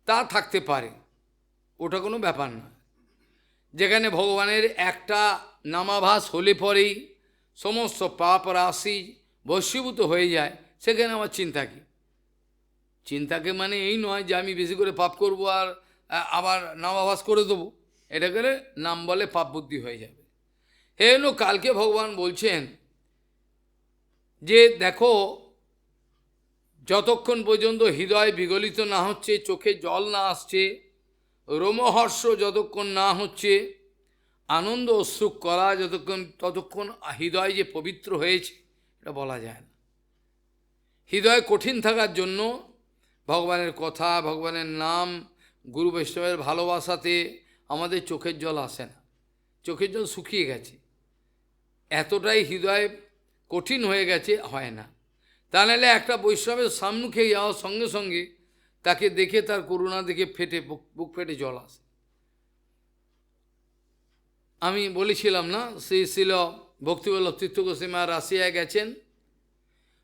তা থাকতে পারে, ওটা কোনো ব্যাপার না। যেখানে ভগবানের একটা নামাভাস হলে পরেই সমস্ত পাপ রাশি বশীভূত হয়ে যায়, সেখানে আমার চিন্তা কি? চিন্তাকে মানে এই নয় যে আমি বেশি করে পাপ করব আর আবার নামাভাস করে দেবো, এটা করে নাম বলে পাপ বুদ্ধি হয়ে যাবে। হলো কালকে ভগবান বলছেন যে দেখো, যতক্ষণ পর্যন্ত হৃদয় বিগলিত না হচ্ছে, চোখে জল না আসছে, রোমহর্ষ যতক্ষণ না হচ্ছে, আনন্দ অশ্রু করা ততক্ষণ হৃদয় যে পবিত্র হয়েছে এটা বলা যায় না। হৃদয় কঠিন থাকার জন্য ভগবানের কথা, ভগবানের নাম, গুরু বৈষ্ণবের ভালোবাসাতে আমাদের চোখের জল আসে না, চোখের জল শুকিয়ে গেছে, এতটাই হৃদয় কঠিন হয়ে গেছে, হয় না। তা নাহলে একটা বৈষ্ণবের সম্মুখে যাওয়ার সঙ্গে সঙ্গে তাকে দেখে, তার করুণা দেখে বুক ফেটে জল আসে। আমি বলেছিলাম না, শ্রী শিল ভক্তিবল্লভ তীর্থ গোস্বামী রাশিয়ায় গেছেন,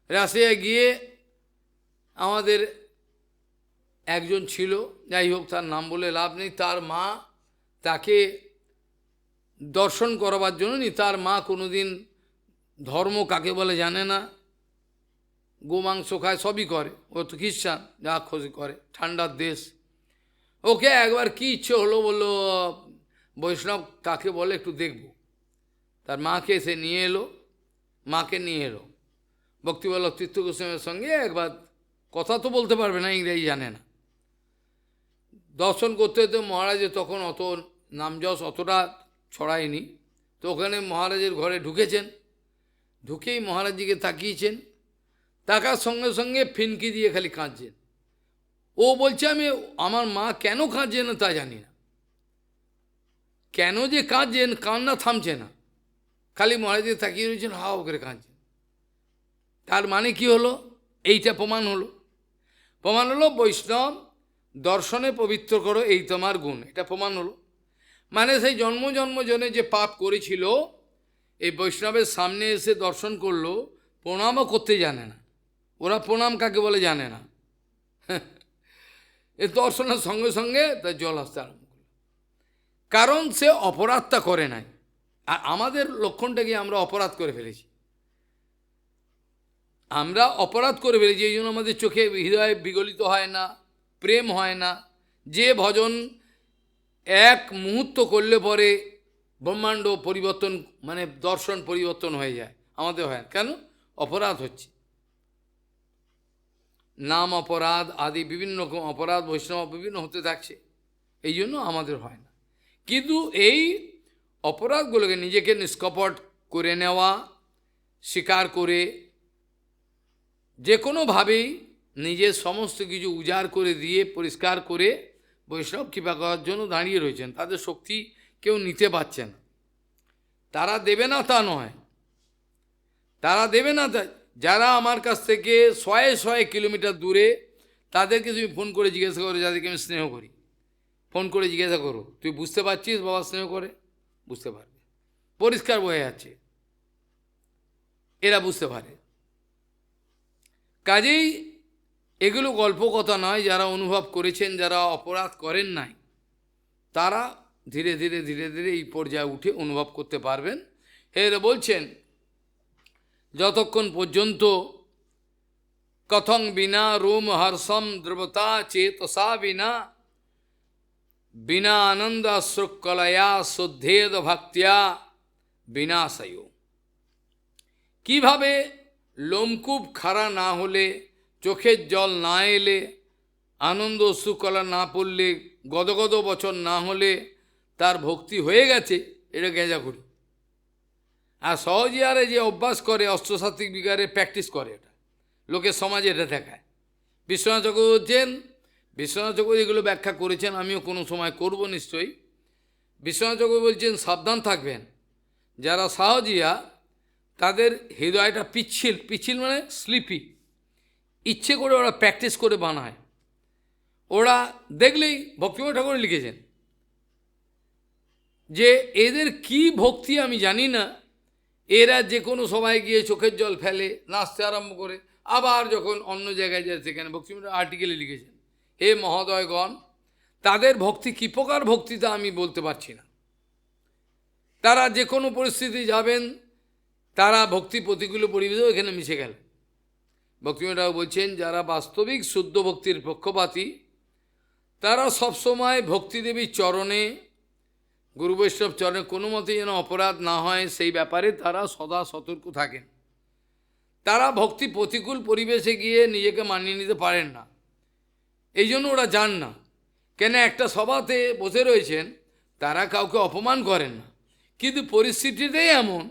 রাশিয়ায় গিয়ে আমাদের একজন ছিল, যাই হোক তার নাম বলে লাভ নেই, তার মা তাকে দর্শন করবার জন্য তার মা কোনোদিন ধর্ম কাকে বলে জানে না, গোমাংস খায়, সবই করে, ও তো খ্রিস্টান, যা খুশি করে, ঠান্ডার দেশ। ওকে একবার কি ইচ্ছে হলো, বললো বৈষ্ণব কাকে বলে একটু দেখব। তার মাকে এসে নিয়ে এলো, মাকে নিয়ে এলো ভক্তিবল্লভ তীর্থ গোস্বামীর সঙ্গে। একবার কথা তো বলতে পারবে না, ইংরেজি জানে না। দর্শন করতে হতে মহারাজের তখন অত নামযশ অতটা ছড়ায়নি, তো ওখানে মহারাজের ঘরে ঢুকেছেন, ঢুকেই মহারাজজিকে তাকিয়েছেন, তাকার সঙ্গে সঙ্গে ফিনকি দিয়ে খালি কাঁদছেন। ও বলছে আমি, আমার মা কেন কাঁদছে না তা জানি না, কেন যে কাঁদছেন, কান্না থামছে না, খালি মহারাজকে তাকিয়ে রয়েছেন, হাও করে কাঁদছেন। তার মানে কি হলো? এইটা প্রমাণ হলো, বৈষ্ণব দর্শনে পবিত্র করো, এই তোমার গুণ, এটা প্রমাণ হলো। মানে সেই জন্ম জন্মজনে যে পাপ করেছিল, এই বৈষ্ণবের সামনে এসে দর্শন করলো, প্রণামও করতে জানে না, ওরা প্রণাম কাকে বলে জানে না। এই দর্শনের সঙ্গে সঙ্গে তার জল আসতে আরম্ভ করল, কারণ সে অপরাধটা করে নাই। আর আমাদের লক্ষণটা কি, আমরা অপরাধ করে ফেলেছি, আমরা অপরাধ করে ফেলেছি, এই জন্য আমাদের চোখে হৃদয় বিগলিত হয় না, প্রেম হয় না। যে ভজন এক মুহূর্ত করলে পরে ব্রহ্মাণ্ড পরিবর্তন, মানে দর্শন পরিবর্তন হয়ে যায়, আমাদের হয় কেন? অপরাধ হচ্ছে, নাম অপরাধ আদি বিভিন্ন রকম অপরাধ বৈষ্ণব বিভিন্ন হতে থাকছে, এই জন্য আমাদের হয় না। কিন্তু এই অপরাধগুলোকে নিজেকে নিষ্কপট করে নেওয়া, স্বীকার করে যে কোনোভাবেই নিজের সমস্ত কিছু উজাড় করে দিয়ে পরিষ্কার করে বৈষ্ণব কৃপা করার জন্য দাঁড়িয়ে রয়েছেন। তাদের শক্তি কেউ নিতে পারছে না, তারা দেবে না তা নয়, তারা দেবে না। যারা আমার কাছ থেকে শয়ে শয়ে কিলোমিটার দূরে, তাদেরকে তুমি ফোন করে জিজ্ঞাসা করো, যাদেরকে আমি স্নেহ করি, ফোন করে জিজ্ঞাসা করো, তুই বুঝতে পারছিস বাবা স্নেহ করে? বুঝতে পারবে, পরিষ্কার বয়ে যাচ্ছে, এরা বুঝতে পারে। কাজেই এগুলো গল্প কথা নয়, যারা অনুভব করেছেন, যারা অপরাধ করেন নাই, তারা ধীরে ধীরে ধীরে ধীরে এই পর্যায়ে উঠে অনুভব করতে পারবেন। এরা বলছেন, যতক্ষণ পর্যন্ত কথং বিনা রোম হর্ষম দ্রবতা চেতসা বিনা, বিনা আনন্দ শ্রুকলয়া শুদ্ধেদ ভক্তিয়া বিনাশয়। কিভাবে লোমকূপ খাড়া না হলে, চোখের জল না এলে, আনন্দ অশ্রুকলা না পড়লে, গদগদ বচন না হলে তার ভক্তি হয়ে গেছে, এটা গেঁজাখুরি। আর সহজিয়ারে যে অভ্যাস করে, অষ্টসাত্ত্বিক বিকারে প্র্যাকটিস করে, এটা লোকের সমাজে এটা দেখায়। বিশ্বনাথ চক্রবর্তী বলছেন, বিশ্বনাথ চক্রবর্তী এগুলো ব্যাখ্যা করেছেন, আমিও কোনো সময় করব নিশ্চয়ই। বিশ্বনাথ চক্রবর্তী বলছেন সাবধান থাকবেন, যারা সহজিয়া তাদের হৃদয়টা পিচ্ছিল, পিচ্ছিল মানে স্লিপি, ইচ্ছে করে ওরা প্র্যাকটিস করে বানায়। ওরা দেখলেই, ভক্তিময় ঠাকুর লিখেছেন যে এদের কি ভক্তি আমি জানি না, এরা যে কোনো সবাই গিয়ে চোখের জল ফেলে, নাচতে আরম্ভ করে, আবার যখন অন্য জায়গায় যায় সেখানে ভক্তিময় আর্টিকেলে লিখেছেন, হে মহোদয়গণ, তাদের ভক্তি কী প্রকার ভক্তি তা আমি বলতে পারছি না। তারা যে কোনো পরিস্থিতি যাবেন, তারা ভক্তি প্রতিকূল পরিবেশও এখানে মিশে গেল। ভক্তিময়টাও বলছেন, যারা বাস্তবিক শুদ্ধ ভক্তির পক্ষপাতী, তারা সবসময় ভক্তিদেবীর চরণে, গুরু বৈষ্ণব চরণে কোনো মতে যেন অপরাধ না হয় সেই ব্যাপারে তারা সদা সতর্ক থাকেন। তারা ভক্তি প্রতিকূল পরিবেশে গিয়ে নিজেকে মানিয়ে নিতে পারেন না, এই জন্য ওরা যান না। কেন? একটা সভাতে বসে রয়েছেন, তারা কাউকে অপমান করেন না, কিন্তু পরিস্থিতিটাই এমন,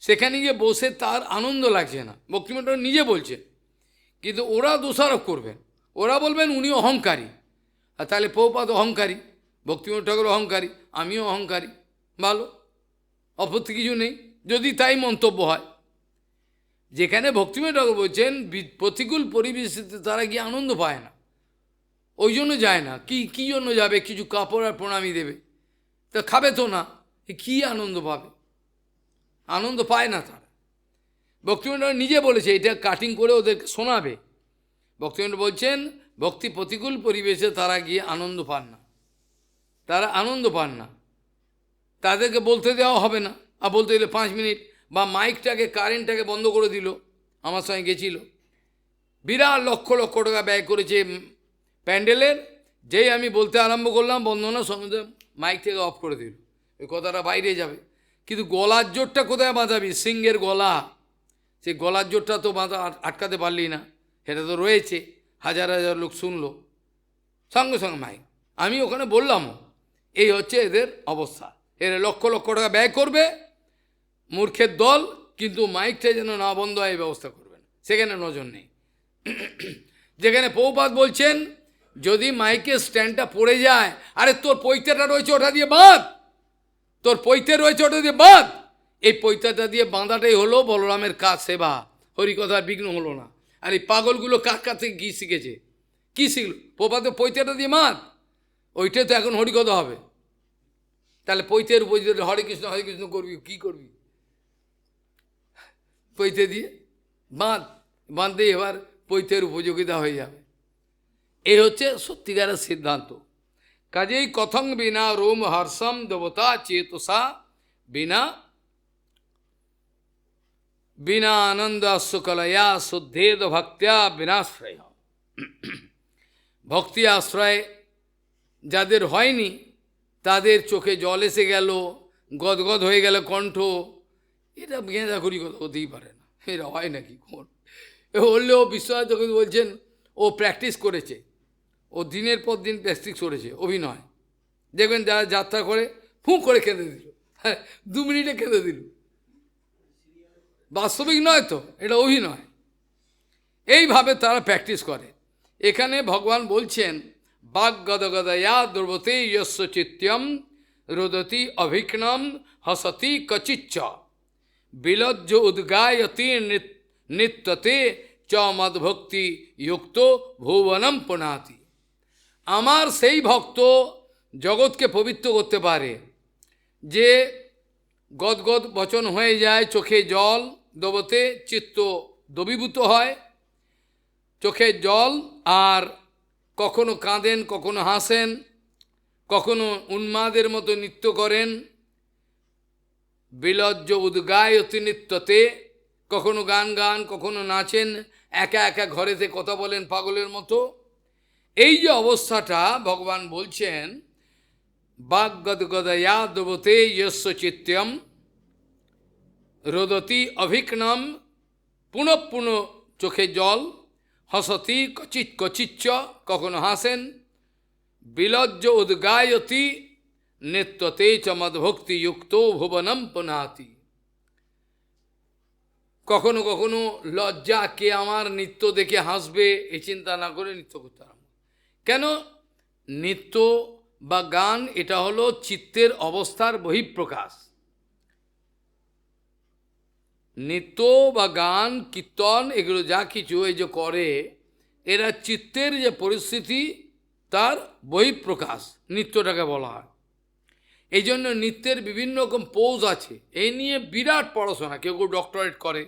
সেখানে গিয়ে বসে তার আনন্দ লাগছে না, ভক্তিমঠ নিজে বলছেন। কিন্তু ওরা দোষারোপ করবেন, ওরা বলবেন উনি অহংকারী, আর তাহলে প্রভুপাদ অহংকারী, ভক্তিমঠ ঠাকুর অহংকারী, আমিও অহংকারী, ভালো, অপত্তি কিছু নেই, যদি তাই মন্তব্য হয়। যেখানে ভক্তিমঠ ঠাকুর বলছেন প্রতিকূল পরিবেশে তারা গিয়ে আনন্দ পায় না, ওই জন্য যায় না। কি জন্য যাবে? কিছু কাপড় আর প্রণামী দেবে, তা খাবে তো না, কি আনন্দ পাবে? আনন্দ পায় না তারা। ভক্তিমঠ নিজে বলেছে, এটা কাটিং করে ওদেরকে শোনাবে। ভক্তিমঠ বলছেন, ভক্তি প্রতিকূল পরিবেশে তারা গিয়ে আনন্দ পান না, তারা আনন্দ পান না, তাদেরকে বলতে দেওয়া হবে না, আর বলতে গেলে 5 মিনিট, বা মাইকটাকে কারেন্টটাকে বন্ধ করে দিল। আমার সঙ্গে গেছিল, বিরাট লক্ষ লক্ষ টাকা ব্যয় করেছে প্যান্ডেলের, যেই আমি বলতে আরম্ভ করলাম বন্দনা, সঙ্গে মাইক থেকে অফ করে দিল, ওই কথাটা বাইরে যাবে। কিন্তু গলার জোরটা কোথায় বাঁধাবি, সিংহের গলা, সেই গলার জোরটা তো বাঁধা আটকাতে পারলি না, সেটা তো রয়েছে, হাজার হাজার লোক শুনলো, সঙ্গে সঙ্গে মাইক। আমি ওখানে বললামও, এই হচ্ছে এদের অবস্থা, এরা লক্ষ লক্ষ টাকা ব্যয় করবে, মূর্খের দল, কিন্তু মাইকটা যেন না বন্ধ হয় এই ব্যবস্থা করবেন, সেখানে নজর নেই। যেখানে প্রভুপাদ বলছেন যদি মাইকের স্ট্যান্ডটা পড়ে যায়, আরে তোর পৈতেটা রয়েছে ওটা দিয়ে বাঁধ, তোর পৈতে রয়েছে ওটা দিয়ে বাঁধ। এই পৈতাটা দিয়ে বাঁধাটাই হলো বলরামের কাজ, সেবা, হরিকথার বিঘ্ন হলো না। আর এই পাগলগুলো কার কাছ থেকে কী শিখেছে, কী শিখলো? প্রভুপাদ পৈতেটা দিয়ে বাঁধ, ওইটাই তো এখন হরিকথা হবে। তাহলে পৈতের উপর হরে কৃষ্ণ করবি, কী করবি? পৈতে দিয়ে বাঁধতে এবার পৈতের উপযোগিতা হয়ে যাবে। এই হচ্ছে সত্যিকারের সিদ্ধান্ত। কাজেই কথং বিনা রোম হর্ষম দেবতা চেতসা, বিনা বিনা আনন্দ সুকলয়া শুদ্ধেদ ভক্ত্যা বিনাশ্রয়। ভক্তি আশ্রয় যাদের হয়নি তাদের চোখে জল এসে গেল, গদগদ হয়ে গেল কণ্ঠ, এটা গেঁদা করি কথা হতেই পারে না, এটা হয় নাকি কোন? বললেও বিশ্বাস যখন বলছেন ও প্র্যাকটিস করেছে, ও দিনের পর দিন প্র্যাকটিস করেছে অভিনয়। দেখবেন যারা যাত্রা করে ফুঁ করে কেঁদে দিল, হ্যাঁ 2 মিনিটে কেঁদে দিল, বাস্তবিক নয় তো, এটা অভিনয়। এইভাবে তারা প্র্যাকটিস করে। এখানে ভগবান বলছেন বাগ্গদগদয়া দ্রবতে যস্য চিত্যম রোদতি অভিঘ্নম হসতি কচিচ্চ বিলজ্জ উদ্গায়তি নিত্যতে চ মদ্ভক্তি যুক্ত ভুবনম পুনাতি। আমার সেই ভক্ত জগৎকে পবিত্র করতে পারে, যে গদগদ বচন হয়ে যায়, চোখে জল, দবতে চিত্ত দ্রবীভূত হয়, চোখে জল, আর কখনো কাঁদেন, কখনো হাসেন, কখনো উন্মাদের মতো নৃত্য করেন, বিলজ্জ উদ্গায়তি নিত্যতে, কখনো গান, কখনো নাচেন, একা একা ঘরেতে কথা বলেন পাগলের মতো। এই যে অবস্থাটা ভগবান বলছেন বাগ্গদগদয়া দ্রবতে যস্য চিত্যম রোদতি অভিঘ্নম, পুনঃ পুনঃ চোখে জল, হসতি কচিৎ কচিচ্চ, কখনো হাসেন, বিলজ্জ উদ্গায়তি নিত্যতে চ মদ্ভক্তি যুক্ত ভুবনম পুনাতি। কখনো কখনো লজ্জা, কে আমার নৃত্য দেখে হাসবে এই চিন্তা না করে নৃত্য করতে আরম্ভ। কেন? নৃত্য বা গান এটা হলো চিত্তের অবস্থার বহিঃপ্রকাশ। নৃত্য বা গান কীর্তন এগুলো যা কিছু এই যে করে, এরা চিত্তের যে পরিস্থিতি তার বহিঃপ্রকাশ নৃত্যটাকে বলা হয়। এই জন্য নৃত্যের বিভিন্ন রকম পোজ আছে, এই নিয়ে বিরাট পড়াশোনা, কেউ কেউ ডক্টরেট করে।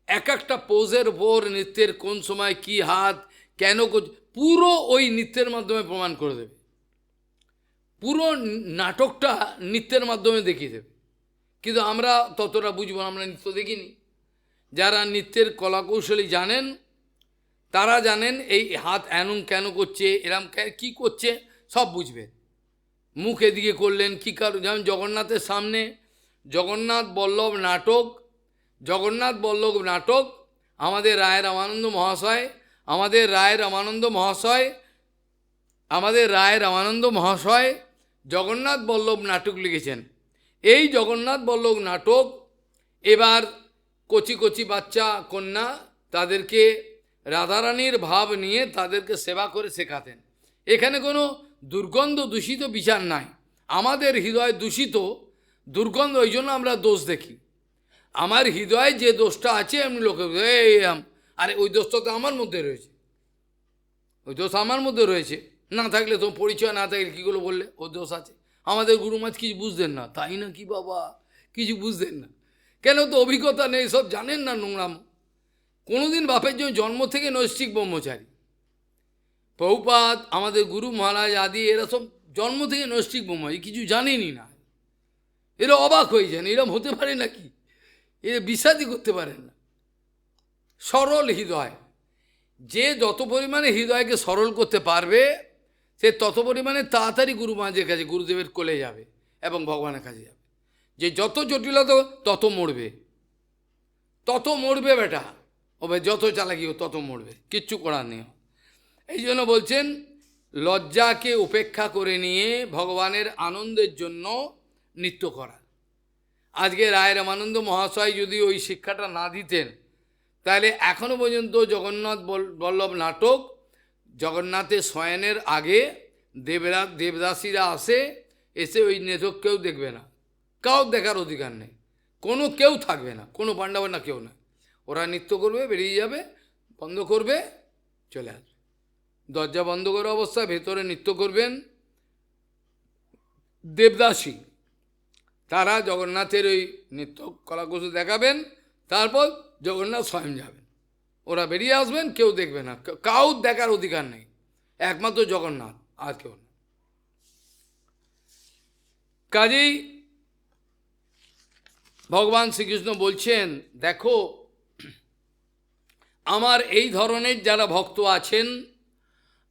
এক একটা পোজের উপর নৃত্যের কোন সময় কি হাত কেন, পুরো ওই নৃত্যের মাধ্যমে প্রমাণ করে দেবে, পুরো নাটকটা নৃত্যের মাধ্যমে দেখিয়ে দেবে। কিন্তু আমরা ততটা বুঝবো না, আমরা নৃত্য দেখিনি। যারা নৃত্যের কলাকৌশলী জানেন তারা জানেন এই হাত এমন কেন করছে, এরম কি করছে সব বুঝবে। মুখ এদিকে করলেন কী কারণ, যেমন জগন্নাথের সামনে জগন্নাথ বল্লভ নাটক, জগন্নাথ বল্লভ নাটক আমাদের রায় রামানন্দ মহাশয় জগন্নাথ বল্লভ নাটক লিখেছেন। এই জগন্নাথ বল্লভ নাটক এবার কচি কচি বাচ্চা কন্যা তাদেরকে রাধারানীর ভাব নিয়ে তাদেরকে সেবা করে শেখাতেন। এখানে কোনো দুর্গন্ধ দূষিত বিচার নাই, আমাদের হৃদয় দূষিত দুর্গন্ধ, ওই জন্য আমরা দোষ দেখি। আমার হৃদয়ে যে দোষটা আছে এমনি লোকে আরে ওই দোষটা তো আমার মধ্যে রয়েছে, ওই দোষ আমার মধ্যে রয়েছে, না থাকলে তো পরিচয় না থাকলে কীগুলো বললে ওর দোষ আছে। আমাদের গুরুমাজ কিছু বুঝতেন না, তাই না কি বাবা, কিছু বুঝতেন না কেন? তো অভিজ্ঞতা নেই, সব জানেন না, নোংরাম। কোনোদিন বাপের জন্য জন্ম থেকে নৈষ্ঠিক ব্রহ্মচারী, প্রভুপাদ আমাদের গুরু মহারাজ আদি এরা সব জন্ম থেকে নৈষ্ঠিক বোমা, কিছু জানেনি না, এরা অবাক হয়ে যান, এরম হতে পারে নাকি, এরা বিশ্বাসই করতে পারেন না। সরল হৃদয়, যে যত পরিমাণে হৃদয়কে সরল করতে পারবে সে তত পরিমাণে তাড়াতাড়ি গুরু মহারাজের কাছে, গুরুদেবের কোলে যাবে এবং ভগবানের কাছে যাবে। যে যত জটিলতা তত মরবে, তত মরবে বেটা, ও ভাই যত চালাকি ও তত মরবে, কিচ্ছু করার নেই। এই জন্য বলছেন লজ্জাকে উপেক্ষা করে নিয়ে ভগবানের আনন্দের জন্য নৃত্য করা। আজকে রায় রামানন্দ মহাশয় যদি ওই শিক্ষাটা না দিতেন তাহলে এখনো পর্যন্ত জগন্নাথ বল্লভ নাটক, জগন্নাথের শয়নের আগে দেবদাসীরা আসে, এসে ওই নেটক কেউ দেখবে না, কাউ দেখার অধিকার নেই, কোনো কেউ থাকবে না, কোনো পাণ্ডব না কেউ না, ওরা নৃত্য করবে, বেরিয়ে যাবে, বন্ধ করবে, চলে আসবে, দরজা বন্ধ করা অবস্থায় ভেতরে নৃত্য করবেন দেবদাসী, তারা জগন্নাথের ওই নৃত্য কলাকুশল দেখাবেন, তারপর জগন্নাথ স্বয়ং যাবেন, ওরা বেরিয়ে আসবেন, কেউ দেখবে না, কাউ দেখার অধিকার নেই, একমাত্র জগন্নাথ, আর কেউ না। কাজেই ভগবান শ্রীকৃষ্ণ বলছেন, দেখো আমার এই ধরনের যারা ভক্ত আছেন,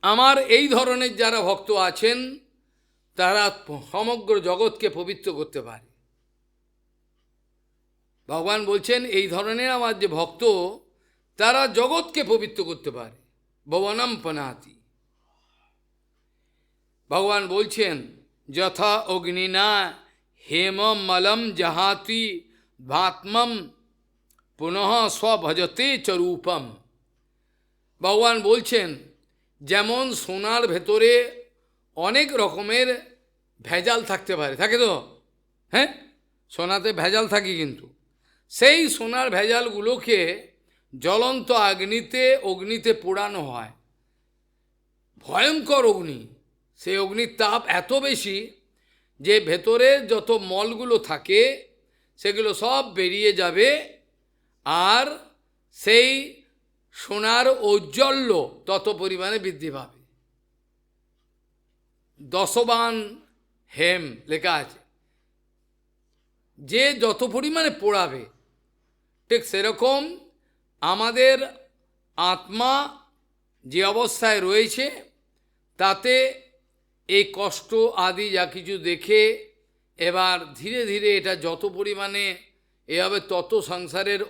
আমার এই ধরনের যারা ভক্ত আছেন তারা সমগ্র জগৎকে পবিত্র করতে পারে। ভগবান বলছেন এই ধরনের আমার যে ভক্ত তারা জগৎকে পবিত্র করতে পারে, ভবনম পনাতি। ভগবান বলছেন যথা অগ্নিনা হেমম মলম জাহাতি ভাত্মম পুনঃ স্বভজতে চরূপম। ভগবান বলছেন যেমন সোনার ভেতরে অনেক রকমের ভেজাল থাকতে পারে, থাকে তো, হ্যাঁ, সোনাতে ভেজাল থাকে, কিন্তু সেই সোনার ভেজালগুলোকে জ্বলন্ত অগ্নিতে পোড়ানো হয়, ভয়ঙ্কর অগ্নি, সেই অগ্নির তাপ এত বেশি যে ভেতরে যত মলগুলো থাকে সেগুলো সব বেরিয়ে যাবে, আর সেই সোনার ঔজ্জ্বল্য তত পরিমাণে বৃদ্ধি পাবে। দশবান হেম লেখা আছে, যে যত পরিমাণে পোড়াবে, ঠিক সেরকম আমাদের আত্মা যে অবস্থায় রয়েছে তাতে এই কষ্ট আদি যা কিছু দেখে এবার ধীরে ধীরে এটা যত পরিমাণে এ হবে তত সংসারের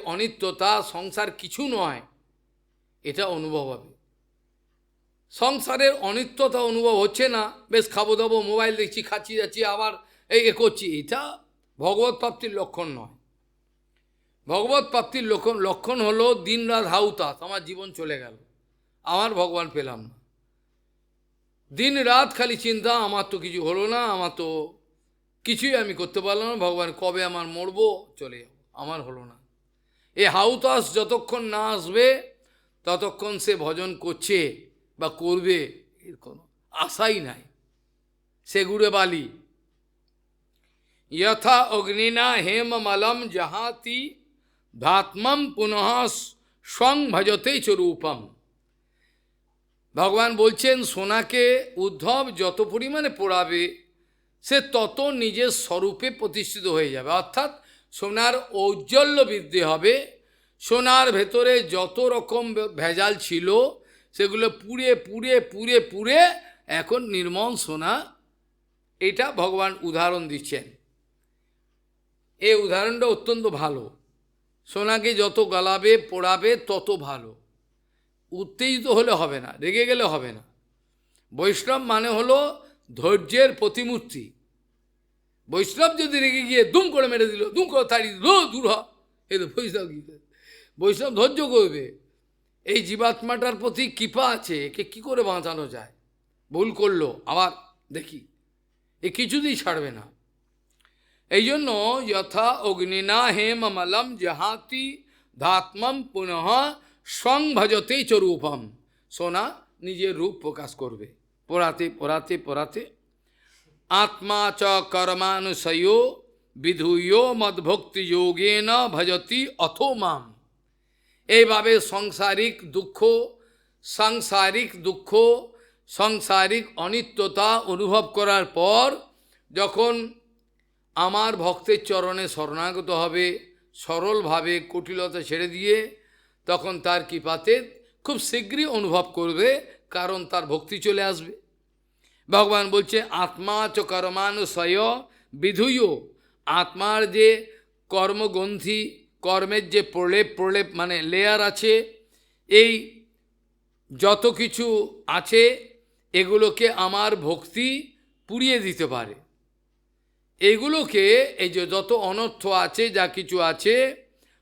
অনিত্যতা, সংসার কিছু নয় এটা অনুভব হবে। সংসারের অনিত্যতা অনুভব হচ্ছে না, বেশ খাবো দাবো, মোবাইল দেখছি, খাচ্ছি যাচ্ছি, আবার এই করছি, এটা ভগবত প্রাপ্তির লক্ষণ নয়। ভগবত প্রাপ্তির লক্ষণ হলো দিন রাত হাউতাস, আমার জীবন চলে গেল, আমার ভগবান পেলাম না, দিন রাত খালি চিন্তা, আমার তো কিছু হলো না, আমার তো কিছুই আমি করতে পারলাম না, ভগবান কবে আমার মরবো, চলে যাব, আমার হলো না। এই হাউতাস যতক্ষণ না আসবে ততক্ষণ সে ভজন করছে বা করবে এর কোনো আশাই নাই, সে গুড়ে বালি। যথা অগ্নিনা হেম মলম জাহাতি ধাত্মম পুনঃ স্বং ভজতে চ রূপম। ভগবান বলছেন সোনাকে উদ্ধব যত পরিমাণে পোড়াবে সে তত নিজের স্বরূপে প্রতিষ্ঠিত হয়ে যাবে, অর্থাৎ সোনার ঔজ্জ্বল্য বৃদ্ধি হবে, সোনার ভেতরে যত রকম ভেজাল ছিল সেগুলো পুড়ে পুড়ে পুড়ে পুড়ে এখন নির্মল সোনা। এটা ভগবান উদাহরণ দিচ্ছেন, এই উদাহরণটা অত্যন্ত ভালো। সোনাকে যত গলাবে পোড়াবে তত ভালো, উত্তেজিত হলে হবে না, রেগে গেলে হবে না। বৈষ্ণব মানে হলো ধৈর্যের প্রতিমূর্তি। বৈষ্ণব যদি রেগে গিয়ে দুম করে মেরে দিল, দুম করে তাড়িয়ে দিল, দূর হ, এই তো বৈষ্ণব গীতা। বৈষ্ণব ধৈর্য করবে, এই জীবাত্মাটার প্রতি কৃপা আছে, একে কী করে বাঁচানো যায়, ভুল করলো আবার দেখি, এ কিছুতেই ছাড়বে না। এই জন্য যথা অগ্নিনা হেম মলম জাহাতি ধাত্মম পুনঃ স্বং ভজতে চ রূপম। সোনা নিজের রূপ প্রকাশ করবে পোড়াতে পোড়াতে পোড়াতে। আত্মা চ কর্মানুশয়ো বিধুয়ো মদ্ভক্তি যোগেন ভজতি অথো মাম। এইভাবে সাংসারিক দুঃখ সাংসারিক দুঃখ, সাংসারিক অনিত্যতা অনুভব করার পর যখন আমার ভক্তের চরণে শরণাগত হবে, সরলভাবে কুটিলতা ছেড়ে দিয়ে, তখন তার কৃপাতে খুব শীঘ্রই অনুভব করবে, কারণ তার ভক্তি চলে আসবে। ভগবান বলছে আত্মা চ কর্মানুশয় বিধুয়, আত্মার যে কর্মগ্রন্থি, কর্মের যে প্রলেপ প্রলেপ মানে লেয়ার আছে, এই যত কিছু আছে এগুলোকে আমার ভক্তি পুড়িয়ে দিতে পারে। এগুলোকে, এই যে যত অনর্থ আছে, যা কিছু আছে,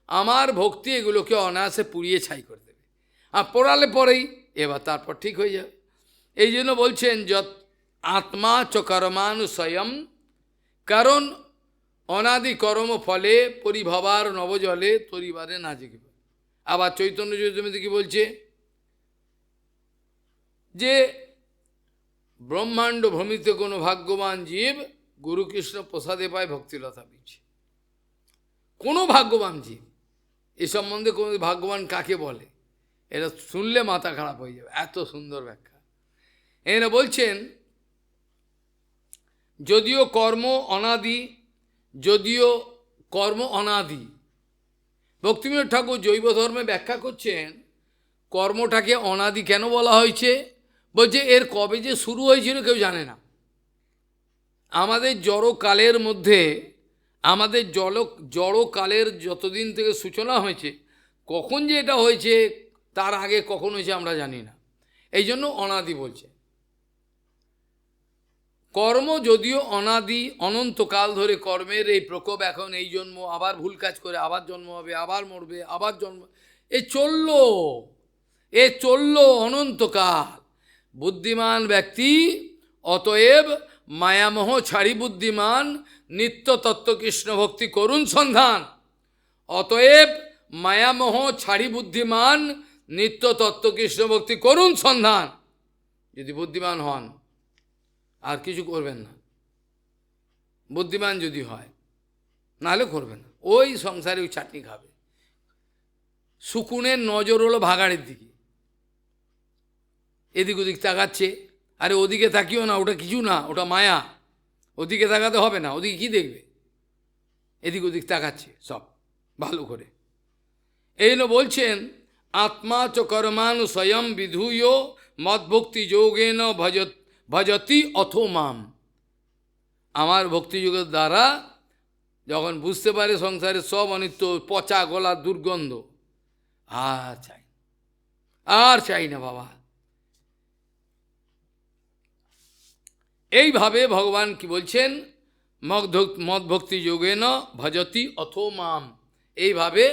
আমার ভক্তি এগুলোকে অনায়াসে পুড়িয়ে ছাই করে দেবে। আর পড়ালে পরেই এবার তারপর ঠিক হয়ে যাবে। এই জন্য বলছেন যত আত্মা চ কর্মানুশয়ম, কারণ অনাদি কর্ম ফলে পরিভবার নবজলে তরিবারে না জেগে। আবার চৈতন্য চৈতন্যতে কি বলছে যে ব্রহ্মাণ্ড ভ্রমিত কোনো ভাগ্যবান জীব গুরুকৃষ্ণ প্রসাদে পায় ভক্তিলতা বীজ। কোনো ভাগ্যবান জীব, এ সম্বন্ধে কোনো ভাগ্যবান কাকে বলে, এটা শুনলে মাথা খারাপ হয়ে যাবে, এত সুন্দর ব্যাখ্যা। এরা বলছেন যদিও কর্ম অনাদি, যদিও কর্ম অনাদি, ভক্তিবিনোদ ঠাকুর জৈব ধর্মে ব্যাখ্যা করছেন কর্মটাকে অনাদি কেন বলা হয়েছে। বলছে এর কবে যে শুরু হয়েছিল কেউ জানে না। আমাদের জড়কালের মধ্যে, আমাদের জড়কালের যতদিন থেকে সূচনা হয়েছে, কখন যে এটা হয়েছে তার আগে কখন হয়েছে আমরা জানি না, এই জন্য অনাদি বলছে। কর্ম যদিও অনাদি, অনন্তকাল ধরে কর্মের এই প্রকোপ, এখন এই জন্ম, আবার ভুল কাজ করে আবার জন্ম হবে, আবার মরবে, আবার জন্ম, এ চললো অনন্তকাল। বুদ্ধিমান ব্যক্তি অতএব মায়ামোহ ছাড়ি বুদ্ধিমান নিত্য তত্ত্ব কৃষ্ণ ভক্তি করুণ সন্ধান। অতএব মায়ামোহ ছাড়ি বুদ্ধিমান নিত্য তত্ত্ব কৃষ্ণ ভক্তি করুণ সন্ধান। যদি বুদ্ধিমান হন আর কিছু করবেন না, বুদ্ধিমান যদি হয়, নাহলে করবেন না, ওই সংসারে ওই চাটনি খাবে। শকুনের নজর হলো ভাগাড়ের দিকে, এদিক ওদিক তাকাচ্ছে, আরে ওদিকে তাকিও না, ওটা কিছু না, ওটা মায়া, ওদিকে তাকাতে হবে না, ওদিকে কি দেখবে, এদিক ওদিক তাকাচ্ছে সব ভালো করে। এই জন্য বলছেন আত্মা চ কর্মানু স্বয়ং বিধূয় মদ্ভক্তি যোগেন ভজতি অথো মাম। আমার ভক্তিযোগের দ্বারা যখন বুঝতে পারে সংসারের সব অনিত্য, পচা গলা দুর্গন্ধ, আর চাই না বাবা, এইভাবে ভগবান কি বলছেন, মদ্ভক্তি যোগেন ভজতি অথো মাম, এইভাবে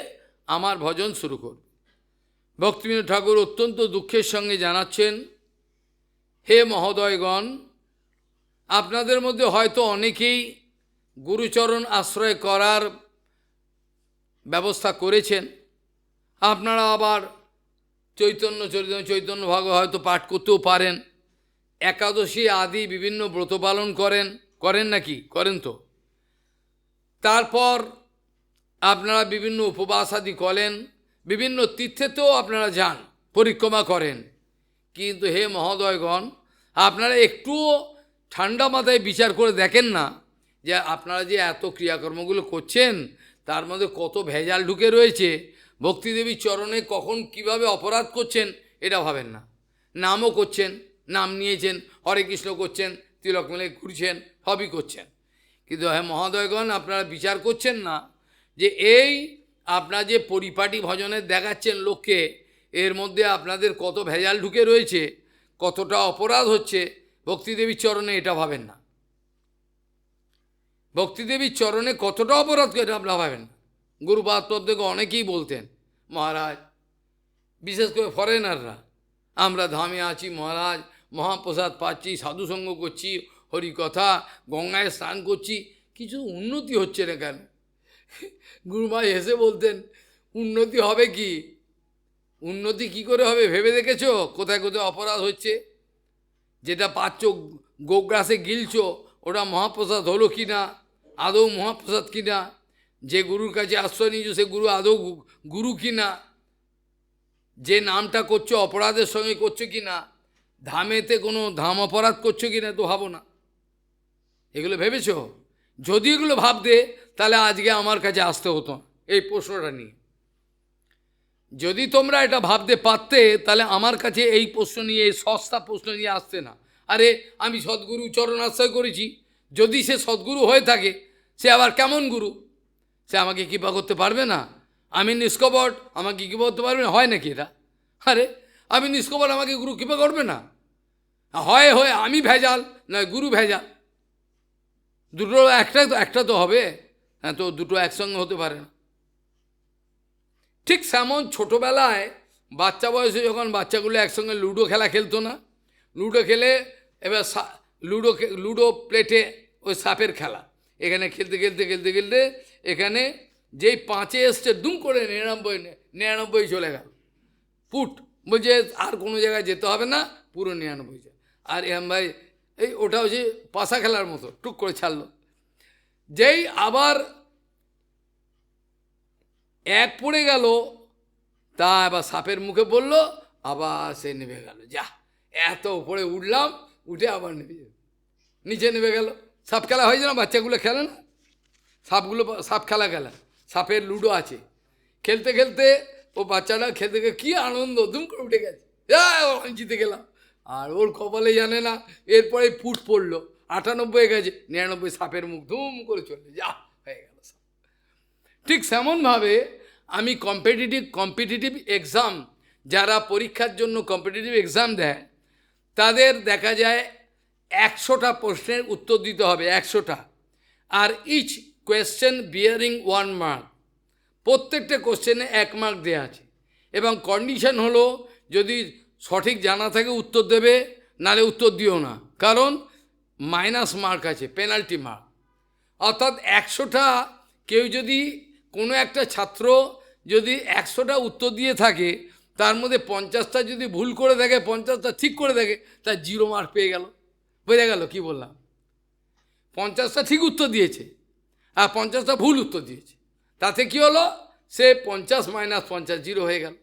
আমার ভজন শুরু করবে। ভক্তিবিনোদ ঠাকুর অত্যন্ত দুঃখের সঙ্গে জানাচ্ছেন, হে মহোদয়গণ, আপনাদের মধ্যে হয়তো অনেকেই গুরুচরণ আশ্রয় করার ব্যবস্থা করেছেন, আপনারা আবার চৈতন্য চরিতামৃত, চৈতন্য ভাগবত হয়তো পাঠ করতেও পারেন, একাদশী আদি বিভিন্ন ব্রত পালন করেন নাকি? করেন তো। তারপর আপনারা বিভিন্ন উপবাস আদি করেন, বিভিন্ন তীর্থেতেও আপনারা যান, পরিক্রমা করেন। কিন্তু হে মহোদয়গণ, আপনারা একটুও ঠান্ডা মাথায় বিচার করে দেখেন না যে আপনারা যে এত ক্রিয়াকর্মগুলো করছেন তার মধ্যে কত ভেজাল ঢুকে রয়েছে। ভক্তিদেবীর চরণে কখন কিভাবে অপরাধ করছেন এটা ভাবেন না। নামও করছেন, নাম নিয়েছেন, হরে কৃষ্ণ করছেন, তিলক মেলে ঘুরছেন, সবই করছেন, কিন্তু হ্যাঁ মহোদয়গণ, আপনারা বিচার করছেন না যে এই আপনারা যে পরিপাটি ভজনের দেখাচ্ছেন লোককে, এর মধ্যে আপনাদের কত ভেজাল ঢুকে রয়েছে, কতটা অপরাধ হচ্ছে ভক্তিদেবীর চরণে, এটা ভাবেন না। ভক্তিদেবীর চরণে কতটা অপরাধ করে এটা আপনারা ভাবেন না। গুরুপাদ থেকে অনেকেই বলতেন, মহারাজ, বিশেষ করে ফরেনাররা, আমরা ধামে আছি মহারাজ, মহাপ্রসাদ পাচ্ছি, সাধুসঙ্গ করছি, হরিকথা, গঙ্গায় স্নান করছি, কিছু উন্নতি হচ্ছে না কেন? গুরুমা হেসে বলতেন, উন্নতি হবে কি? উন্নতি কি করে হবে ভেবে দেখেছো? কোথায় কোথায় অপরাধ হচ্ছে, যেটা পাচ্ছ গোগ্রাসে গিলছো, ওটা মহাপ্রসাদ হলো কি না, আদৌ মহাপ্রসাদ কি না, যে গুরুর কাছে আশ্রয় নিয়েছো সে গুরু আদৌ গুরু কি না, যে নামটা করছো অপরাধের সঙ্গে করছো কি না, ধামেতে কোনো ধাম অপরাধ করছো কি না তো ভাবো না। এগুলো ভেবেছো? যদি এগুলো ভাবতে তাহলে আজকে আমার কাছে আসতে হতো না এই প্রশ্নটা নিয়ে। যদি তোমরা এটা ভাবতে পারতে তাহলে আমার কাছে এই প্রশ্ন নিয়ে, এই সস্তা প্রশ্ন নিয়ে আসতে না। আরে আমি সদ্গুরু চরণ আশ্রয় করেছি, যদি সে সদ্গুরু হয়ে থাকে সে আবার কেমন গুরু? সে আমাকে কৃপা করতে পারবে না? আমি নিষ্কপট, আমাকে কৃপা করতে পারবে না? হয় নাকি এটা? আরে আমি নিষ্কপট, আমাকে গুরু কৃপা করবে না? হয় হয় আমি ভেজাল, নয় গুরু ভেজাল, দুটো একটা তো হবে। হ্যাঁ, তো দুটো একসঙ্গে হতে পারে না। ঠিক সেমন ছোটোবেলায় বাচ্চা বয়সে যখন বাচ্চাগুলো একসঙ্গে লুডো খেলা খেলতো না, লুডো খেলে এবার লুডো প্লেটে ওই সাপের খেলা, এখানে খেলতে খেলতে খেলতে খেলতে এখানে যেই 5-এ এসছে দুম করে 99 চলে গেল, পুট বলছে আর কোনো জায়গায় যেতে হবে না, পুরো 99। আর এম ভাই এই ওটা হচ্ছে পাশা খেলার মতো, টুক করে ছাড়লো। যেই আবার 1 পড়ে গেল, তা আবার সাপের মুখে বলল, আবার সে নেমে গেল। যা, এত উপরে উঠলাম, উঠে আবার নিচে নেমে গেল। সাপ খেলা হয়েছে না, বাচ্চাগুলো খেলে না সাপ খেলা সাপের লুডো আছে, খেলতে খেলতে ও বাচ্চাটা খেলতে গেলে কী আনন্দ, দুম করে উঠে গেছে, আমি জিতে গেলাম। আর ওর কপালে জানে না, এরপরে ফুট পড়লো, 98 গেছে, 99 সাপের মুখ ধুম করে চললে, যা হয়ে গেল। ঠিক সেমনভাবে আমি কম্পিটিটিভ এক্সাম, যারা পরীক্ষার জন্য কম্পিটিটিভ এক্সাম দেয়, তাদের দেখা যায় 100টা প্রশ্নের উত্তর দিতে হবে, 100টা। আর ইচ কোয়েশ্চেন বিয়ারিং 1 মার্ক, প্রত্যেকটা কোশ্চেনে 1 মার্ক দেওয়া আছে। এবং কন্ডিশন হলো, যদি সঠিক জানা থাকে উত্তর দেবে, নালে উত্তর দিও না, কারণ মাইনাস মার্ক আছে, পেনাল্টি মার্ক। অর্থাৎ 100টা, কেউ যদি কোনো একটা ছাত্র যদি 100টা উত্তর দিয়ে থাকে, তার মধ্যে 50টা যদি ভুল করে থাকে, 50টা ঠিক করে থাকে, তার 0 মার্ক পেয়ে গেল। বোঝা গেল কি বললাম? 50টা ঠিক উত্তর দিয়েছে আর 50টা ভুল উত্তর দিয়েছে, তাতে কি হলো? সে 50 - 50 0 হয়ে গেল।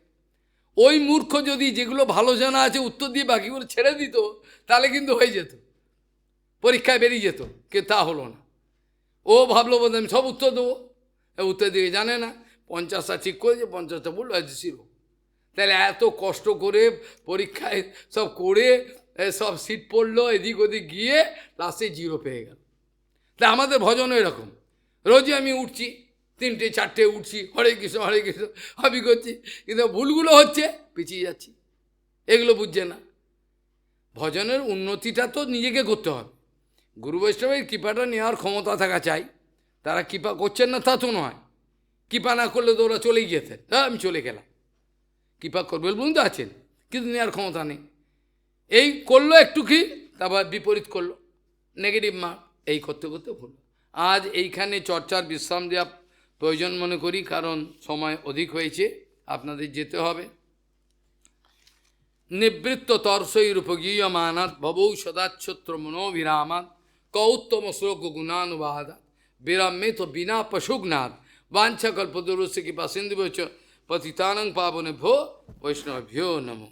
ওই মূর্খ যদি যেগুলো ভালো জানা আছে উত্তর দিয়ে বাকিগুলো ছেড়ে দিত, তাহলে কিন্তু হয়ে যেত, পরীক্ষায় বেরিয়ে যেত। কিন্তু তা হলো না। ও ভাবলো বোধ আমি সব উত্তর দেবো, উত্তর দিয়ে জানে না, 50টা ঠিক করেছে, 50টা ভুল, 0। তাহলে এত কষ্ট করে পরীক্ষায় সব করে সব সিট পড়লো, এদিক ওদিক গিয়ে লাস্টে 0 পেয়ে গেল। তা আমাদের ভজনও এরকম, রোজই আমি উঠছি, 3টে 4টে উঠছি, হরে কৃষ্ণ হবি করছি, কিন্তু ভুলগুলো হচ্ছে, পিছিয়ে যাচ্ছি। এগুলো বুঝছে না। ভজনের উন্নতিটা তো নিজেকে করতে হবে। গুরু বৈষ্ণবের কৃপাটা নেওয়ার ক্ষমতা থাকা চাই। তারা কৃপা করছেন না তা তো নয়, কৃপা না করলে তো ওরা চলেই যেতেন, আমি চলে গেলাম। কৃপা করবে বলুন তো আছেন, কিন্তু নেওয়ার ক্ষমতা নেই। এই করলো একটু কি, তারপর বিপরীত করলো, নেগেটিভ মার্ক, এই করতে করতে ভুল। আজ এইখানে চর্চার বিশ্রাম দেওয়া প্রয়োজন মনে করি, কারণ সময় অধিক হয়েছে, আপনাদের যেতে হবে। নিবৃত্ত তর্ষৈরূপগীয়মানাৎ ভবৌ সদাচ্ছত্র মনোভিরামাৎ কৌত্তম শ্লোক গুণানুবাদাৎ বিরামেত বিনা পশুঘ্নাৎ বাঞ্ছাকল্পতরুস্য কৃপা সিন্ধুভ্যশ্চ পতিতানাং পাবনেভ্যো বৈষ্ণবেভ্যো নমো।